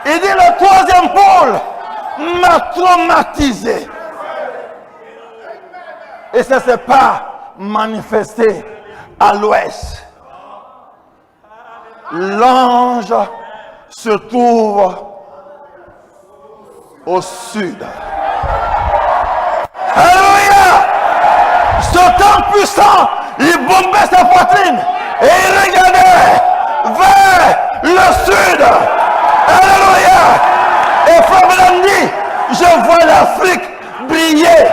Il dit le troisième pôle m'a traumatisé. Et ça ne s'est pas manifesté à l'ouest. L'ange se trouve au sud. Alléluia! Ce temps puissant, il bombait sa poitrine et il regardait vers le sud. Alléluia! Et Frère Branham dit, je vois l'Afrique briller.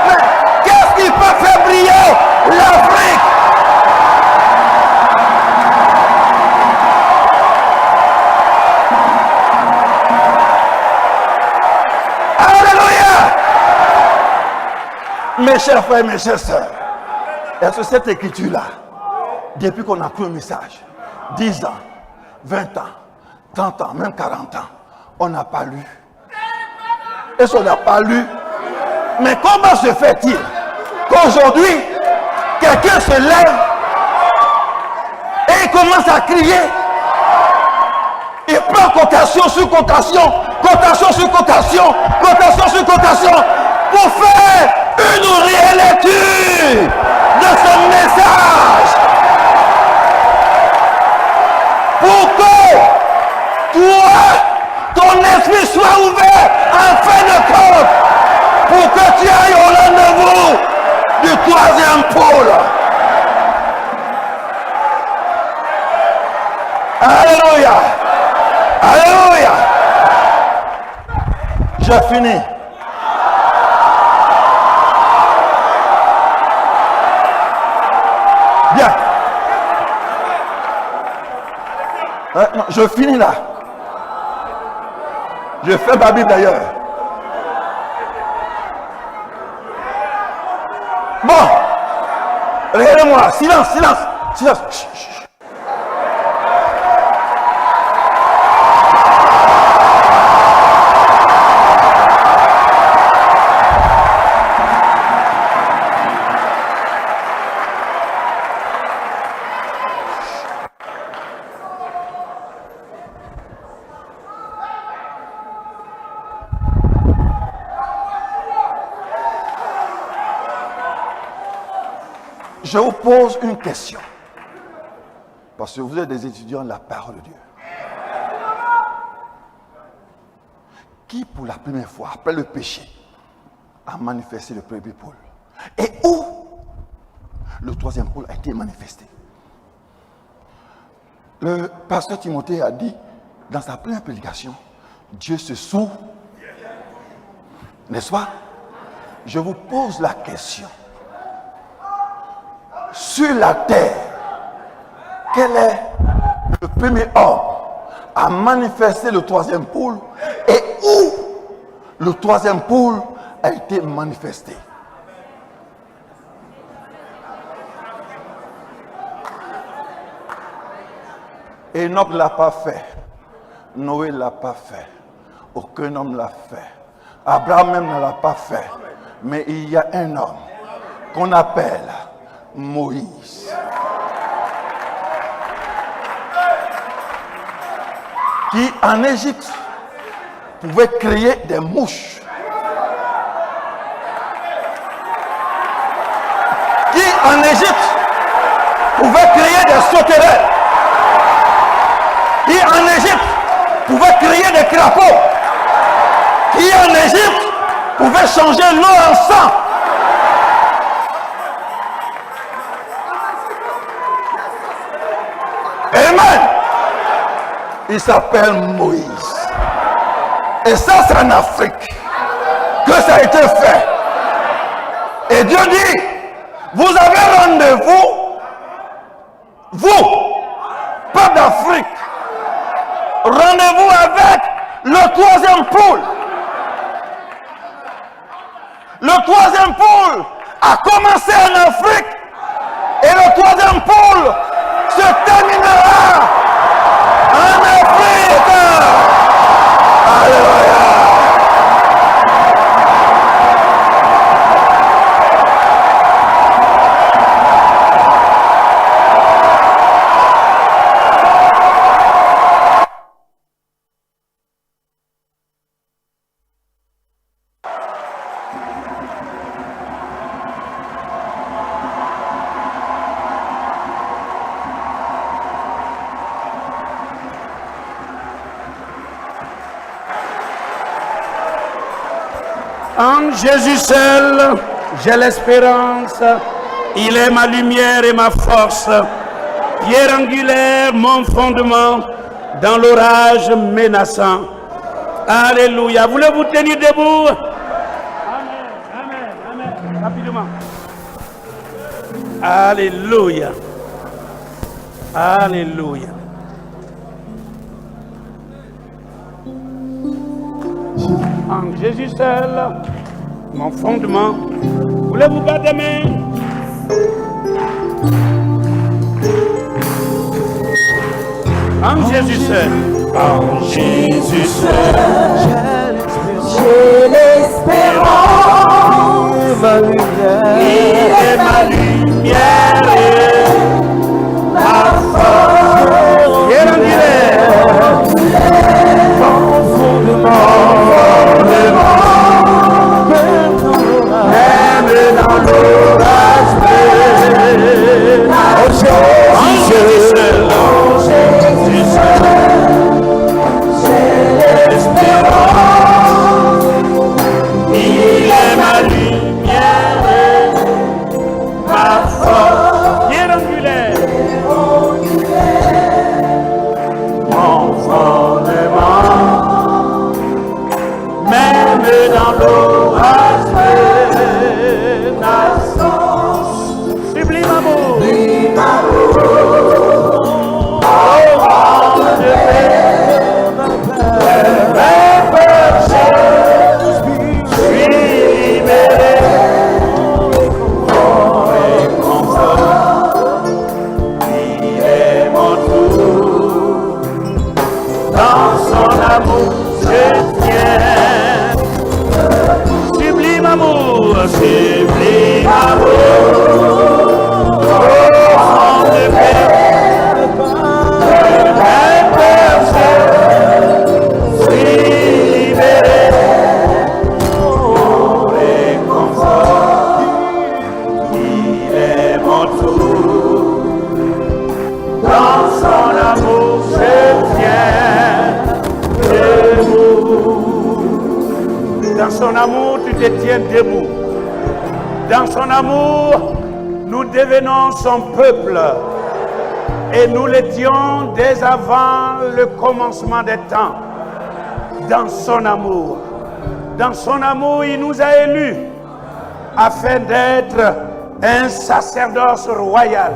Mais qu'est-ce qui peut faire briller l'Afrique? Mes chers frères, mes chères sœurs, est-ce que cette écriture-là, depuis qu'on a pris le message, 10 ans, 20 ans, 30 ans, même 40 ans, on n'a pas lu? Est-ce qu'on n'a pas lu? Mais comment se fait-il qu'aujourd'hui, quelqu'un se lève et il commence à crier? Il prend cotation sur cotation, cotation sur cotation, cotation sur cotation, pour faire une réélecture de ce message. Pour que toi, ton esprit soit ouvert en fin de compte, pour que tu ailles au rendez-vous du troisième pôle. Alléluia. Alléluia. Je finis. Bien. Non, je finis là. Je fais ma Bible d'ailleurs. Bon. Regardez-moi. Silence, silence, silence. Chut, chut. Je vous pose une question. Parce que vous êtes des étudiants de la parole de Dieu. Qui, pour la première fois, après le péché, a manifesté le premier pôle? Et où le troisième pôle a été manifesté? Le pasteur Timothée a dit, dans sa première prédication, Dieu se souvient. N'est-ce pas? Je vous pose la question. Sur la terre, quel est le premier homme à manifester le troisième pôle et où le troisième pôle a été manifesté? Enoch ne l'a pas fait. Noé ne l'a pas fait. Aucun homme ne l'a fait. Abraham même ne l'a pas fait. Mais il y a un homme qu'on appelle Moïse. Qui en Égypte pouvait créer des mouches. Qui en Égypte pouvait créer des sauterelles. Qui en Égypte pouvait créer des crapauds. Qui en Égypte pouvait changer l'eau en sang. Amen. Il s'appelle Moïse. Et ça, c'est en Afrique que ça a été fait. Et Dieu dit, vous avez rendez-vous, vous, peuple d'Afrique, rendez-vous avec le troisième pôle. Le troisième pôle a commencé en Afrique et le troisième pôle se terminera en Afrique. Alléluia. En Jésus seul, j'ai l'espérance. Il est ma lumière et ma force. Pierre angulaire, mon fondement, dans l'orage menaçant. Alléluia. Voulez-vous tenir debout? Amen, amen, amen. Rapidement. Alléluia. Alléluia. En Jésus seul, mon fondement. Voulez-vous battre des mains? En Jésus seul. En Jésus seul. J'ai l'espérance. Il est ma lumière et ma force. Pierre angulaire. Mon fondement. Même dans l'orage menaçant. En Jésus seul. En Jésus seul. J'ai l'espérance. Il est ma lumière et ma force. Pierre angulaire. Mon fondement. Même dans l'orage menaçant. Sublime amour. Sublime amour. Oh, vent de paix. Mes péchés. Je suis libéré. Mon réconfort. Il est mon tour. Dans son amour, je tiens. Sublime amour, sublime amour. Oh, vent de paix. Mes péchés. Je suis libéré. Mon réconfort. Il est mon tour. Dans son amour, je tiens debout. Dans son amour, tu te tiens debout. Dans son amour, nous devenons son peuple. Et nous l'étions dès avant le commencement des temps. Dans son amour. Dans son amour, il nous a élus afin d'être un sacerdoce royal.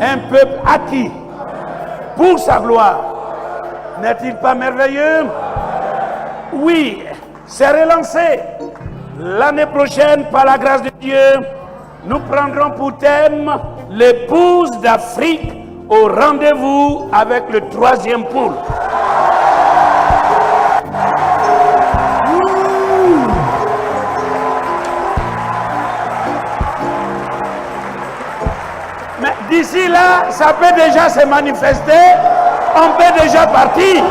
Un peuple acquis pour sa gloire. N'est-il pas merveilleux? Oui, c'est relancé. L'année prochaine, par la grâce de Dieu, nous prendrons pour thème l'épouse d'Afrique au rendez-vous avec le troisième pôle. Mais d'ici là, ça peut déjà se manifester, on peut déjà partir.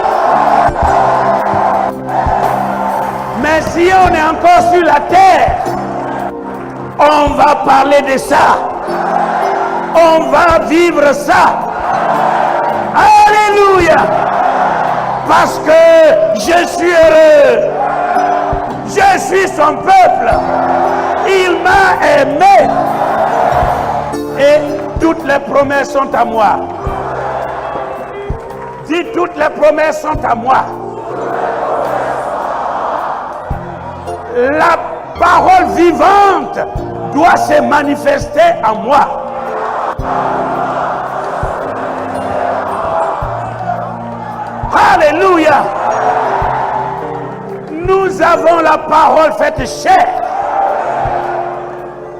Mais si on est encore sur la terre, on va parler de ça. On va vivre ça. Alléluia. Parce que je suis heureux. Je suis son peuple. Il m'a aimé. Et toutes les promesses sont à moi. Dis, toutes les promesses sont à moi. La parole vivante doit se manifester en moi. Alléluia. Nous avons la parole faite chair.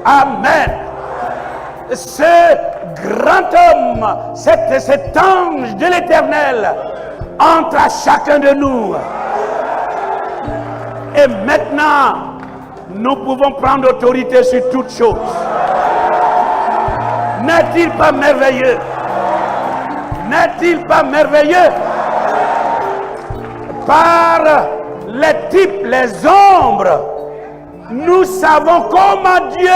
Amen. Ce grand homme, cet ange de l'Éternel entre à chacun de nous. Et maintenant, nous pouvons prendre autorité sur toutes choses. N'est-il pas merveilleux? N'est-il pas merveilleux? Par les types, les ombres, nous savons comment Dieu,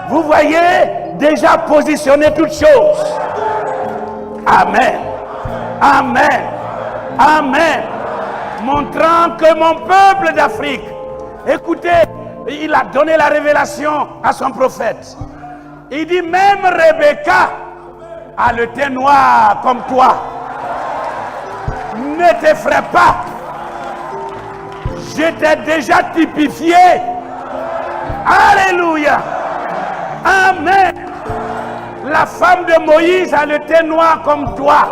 vous voyez, déjà positionné toutes choses. Amen. Amen. Amen. Montrant que mon peuple d'Afrique, écoutez, il a donné la révélation à son prophète. Il dit, même Rebecca a le teint noir comme toi. Ne t'effraie pas. Je t'ai déjà typifié. Alléluia. Amen. La femme de Moïse a le teint noir comme toi.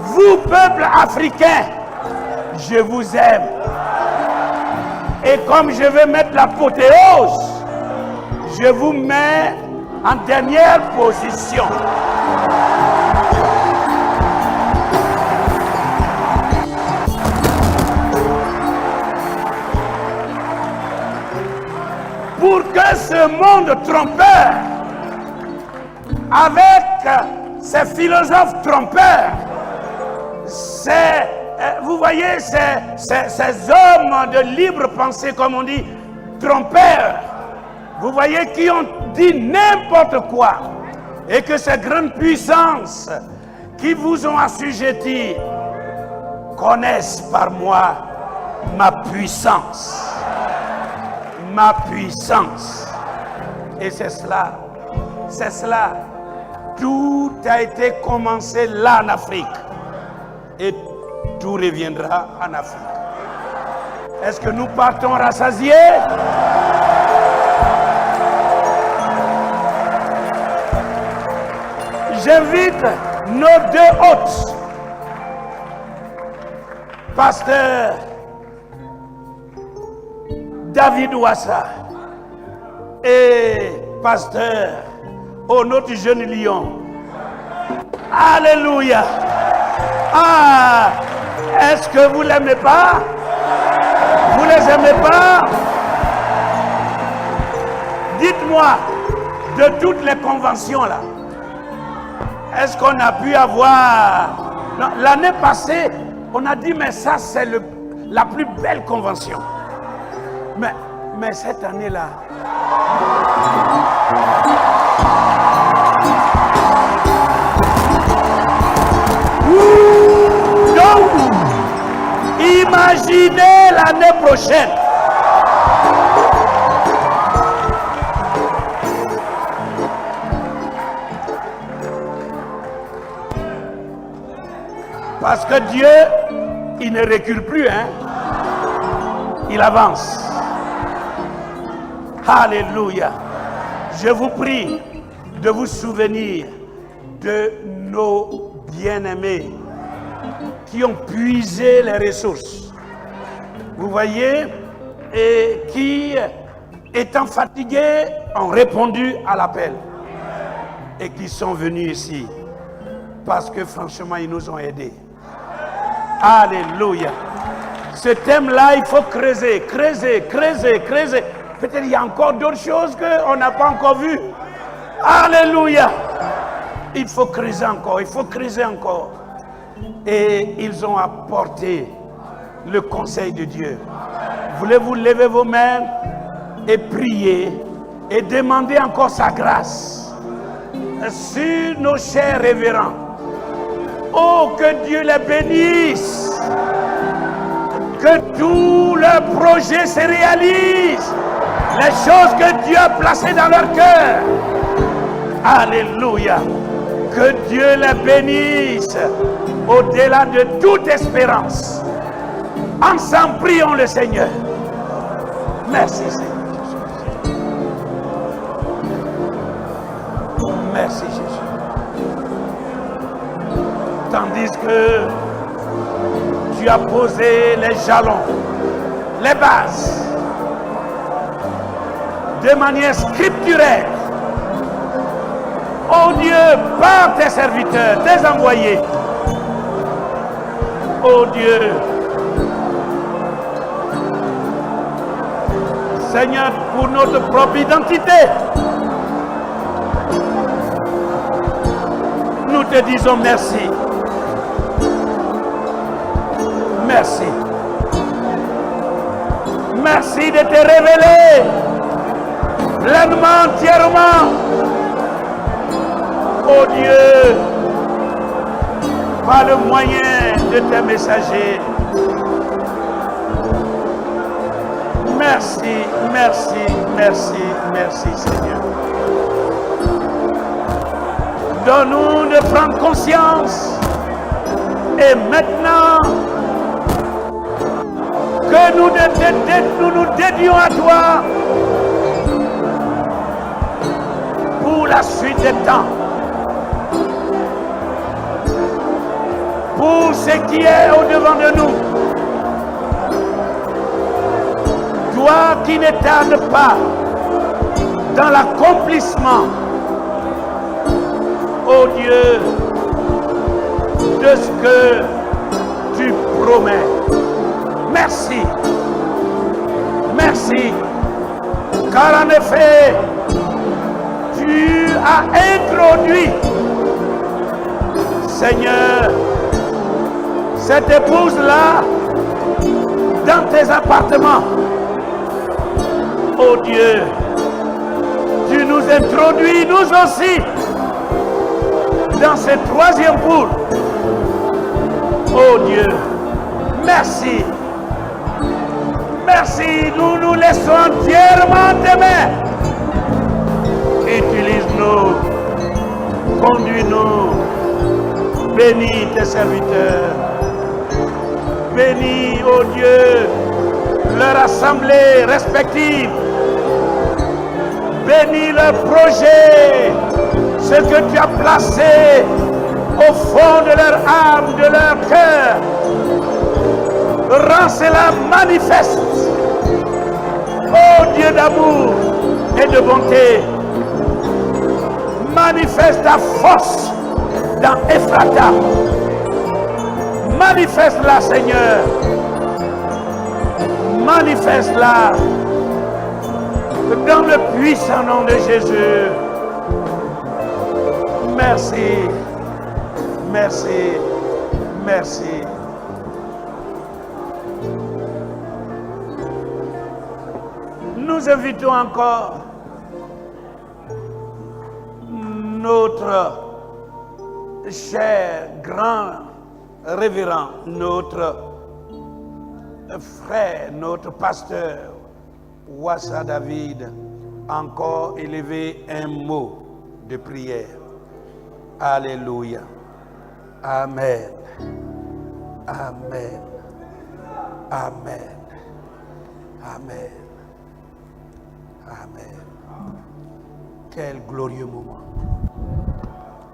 Vous, peuple africain, je vous aime. Et comme je vais mettre l'apothéose, je vous mets en dernière position. Pour que ce monde trompeur, avec ces philosophes trompeurs, vous voyez, ces hommes de libre pensée, comme on dit, trompeurs, vous voyez, qui ont dit n'importe quoi, et que ces grandes puissances qui vous ont assujettis connaissent par moi ma puissance. Ma puissance. Et c'est cela. C'est cela. Tout a été commencé là en Afrique. Et tout reviendra en Afrique. Est-ce que nous partons rassasiés? J'invite nos deux hôtes, pasteur David Ouassa et pasteur notre jeune lion. Alléluia. Ah, est-ce que vous l'aimez pas? Vous les aimez pas? Dites-moi, de toutes les conventions là, est-ce qu'on a pu avoir... L'année passée, on a dit, mais ça c'est la plus belle convention. Mais cette année-là, donc, imaginez l'année prochaine. Parce que Dieu, il ne recule plus, hein. Il avance. Alléluia. Je vous prie de vous souvenir de nos bien-aimés qui ont puisé les ressources. Vous voyez, et qui, étant fatigués, ont répondu à l'appel. Et qui sont venus ici. Parce que franchement, ils nous ont aidés. Alléluia. Ce thème-là, il faut creuser. Peut-être qu'il y a encore d'autres choses qu'on n'a pas encore vues. Alléluia. Il faut creuser encore. Et ils ont apporté le conseil de Dieu. Voulez-vous lever vos mains et prier et demander encore sa grâce sur nos chers révérends. Oh, que Dieu les bénisse. Que tous leurs projets se réalisent. Les choses que Dieu a placées dans leur cœur. Alléluia. Que Dieu les bénisse au-delà de toute espérance. Ensemble, prions le Seigneur. Merci Seigneur. Merci Jésus. Tandis que tu as posé les jalons, les bases, de manière scripturaire. Oh Dieu, par tes serviteurs, tes envoyés. Oh Dieu, Seigneur, pour notre propre identité, nous te disons merci. Merci. Merci de te révéler pleinement, entièrement. Oh Dieu, par le moyen de tes messagers. Merci, merci, merci, merci Seigneur. Donne-nous de prendre conscience. Et maintenant, que nous nous dédions à toi pour la suite des temps. Pour ce qui est au-devant de nous. Toi qui ne tardes pas dans l'accomplissement, ô Dieu, de ce que tu promets. Merci. Merci. Car en effet, tu as introduit, Seigneur, cette épouse-là dans tes appartements. Oh Dieu, tu nous introduis, nous aussi, dans ce troisième poule. Oh Dieu, merci. Merci, nous nous laissons entièrement tes mains. Utilise-nous, conduis-nous, bénis tes serviteurs. Bénis, oh Dieu, leur assemblée respective. Bénis leur projet, ce que tu as placé au fond de leur âme, de leur cœur. Rends cela manifeste. Oh Dieu d'amour et de bonté, manifeste ta force dans Ephrata. Manifeste-la, Seigneur. Manifeste-la dans le puissant nom de Jésus. Merci. Merci. Merci. Nous invitons encore notre cher grand révérend, notre frère, notre pasteur, Wassa David, encore élever un mot de prière. Alléluia. Amen. Amen. Amen. Amen. Amen. Quel glorieux moment.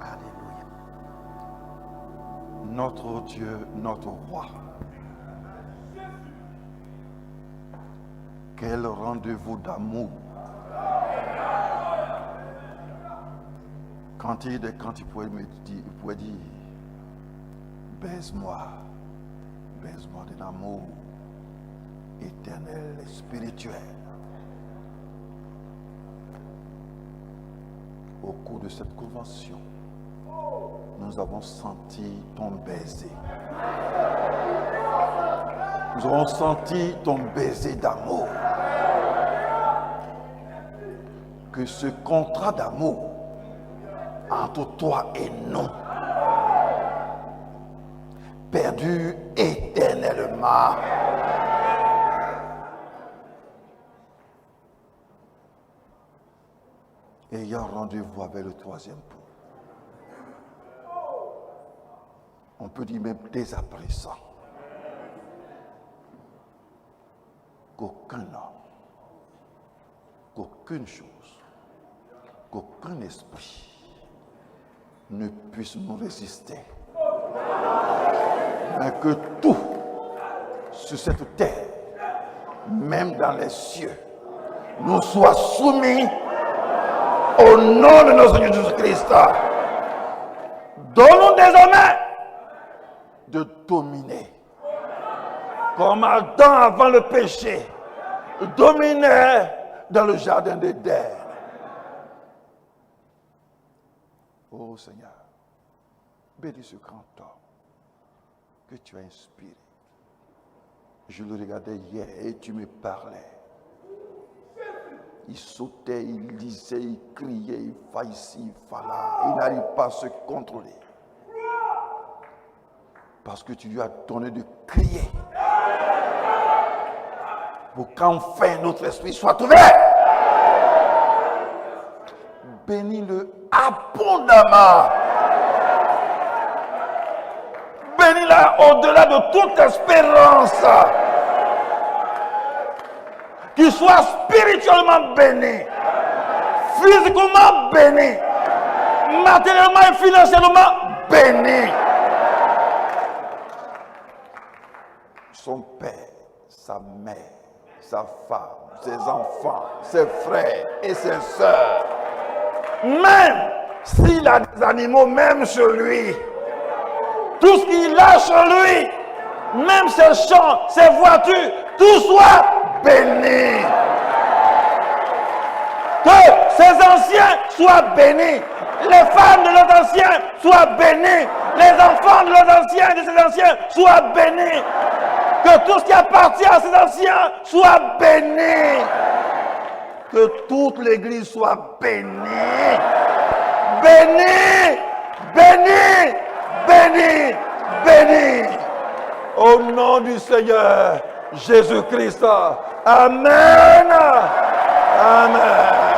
Alléluia. Notre Dieu, notre roi. Quel rendez-vous d'amour. Quand il pouvait dire, baise-moi d'un amour éternel et spirituel. Au cours de cette convention, nous avons senti ton baiser. Nous avons senti ton baiser d'amour. Que ce contrat d'amour entre toi et nous perdure éternellement. Ayant rendez-vous avec le troisième pot. On peut dire même dès à présent qu'aucun homme, qu'aucune chose, qu'aucun esprit ne puisse nous résister. Mais que tout sur cette terre, même dans les cieux, nous soit soumis au nom de notre Seigneur Jésus-Christ. Donne-nous désormais de dominer. Comme Adam avant le péché dominait dans le jardin d'Éden. Oh Seigneur, bénis ce grand homme que tu as inspiré. Je le regardais hier et tu me parlais. Il sautait, il lisait, il criait, il va ici, il va là. Il n'arrive pas à se contrôler. Parce que tu lui as donné de crier. Pour qu'enfin notre esprit soit ouvert. Bénis-le abondamment. Bénis-le au-delà de toute espérance. Qu'il soit spirituellement béni, physiquement béni, matériellement et financièrement béni. Son père, sa mère, sa femme, ses enfants, ses frères et ses sœurs. Même s'il a des animaux, même sur lui, tout ce qu'il a sur lui, même ses champs, ses voitures, tout soit béni. Que ces anciens soient bénis. Les femmes de nos anciens soient bénis. Les enfants de nos anciens et de ces anciens soient bénis. Que tout ce qui appartient à ces anciens soit béni. Que toute l'église soit bénie. Béni, béni, béni, béni. Au nom du Seigneur Jésus-Christ. Amen. Amen.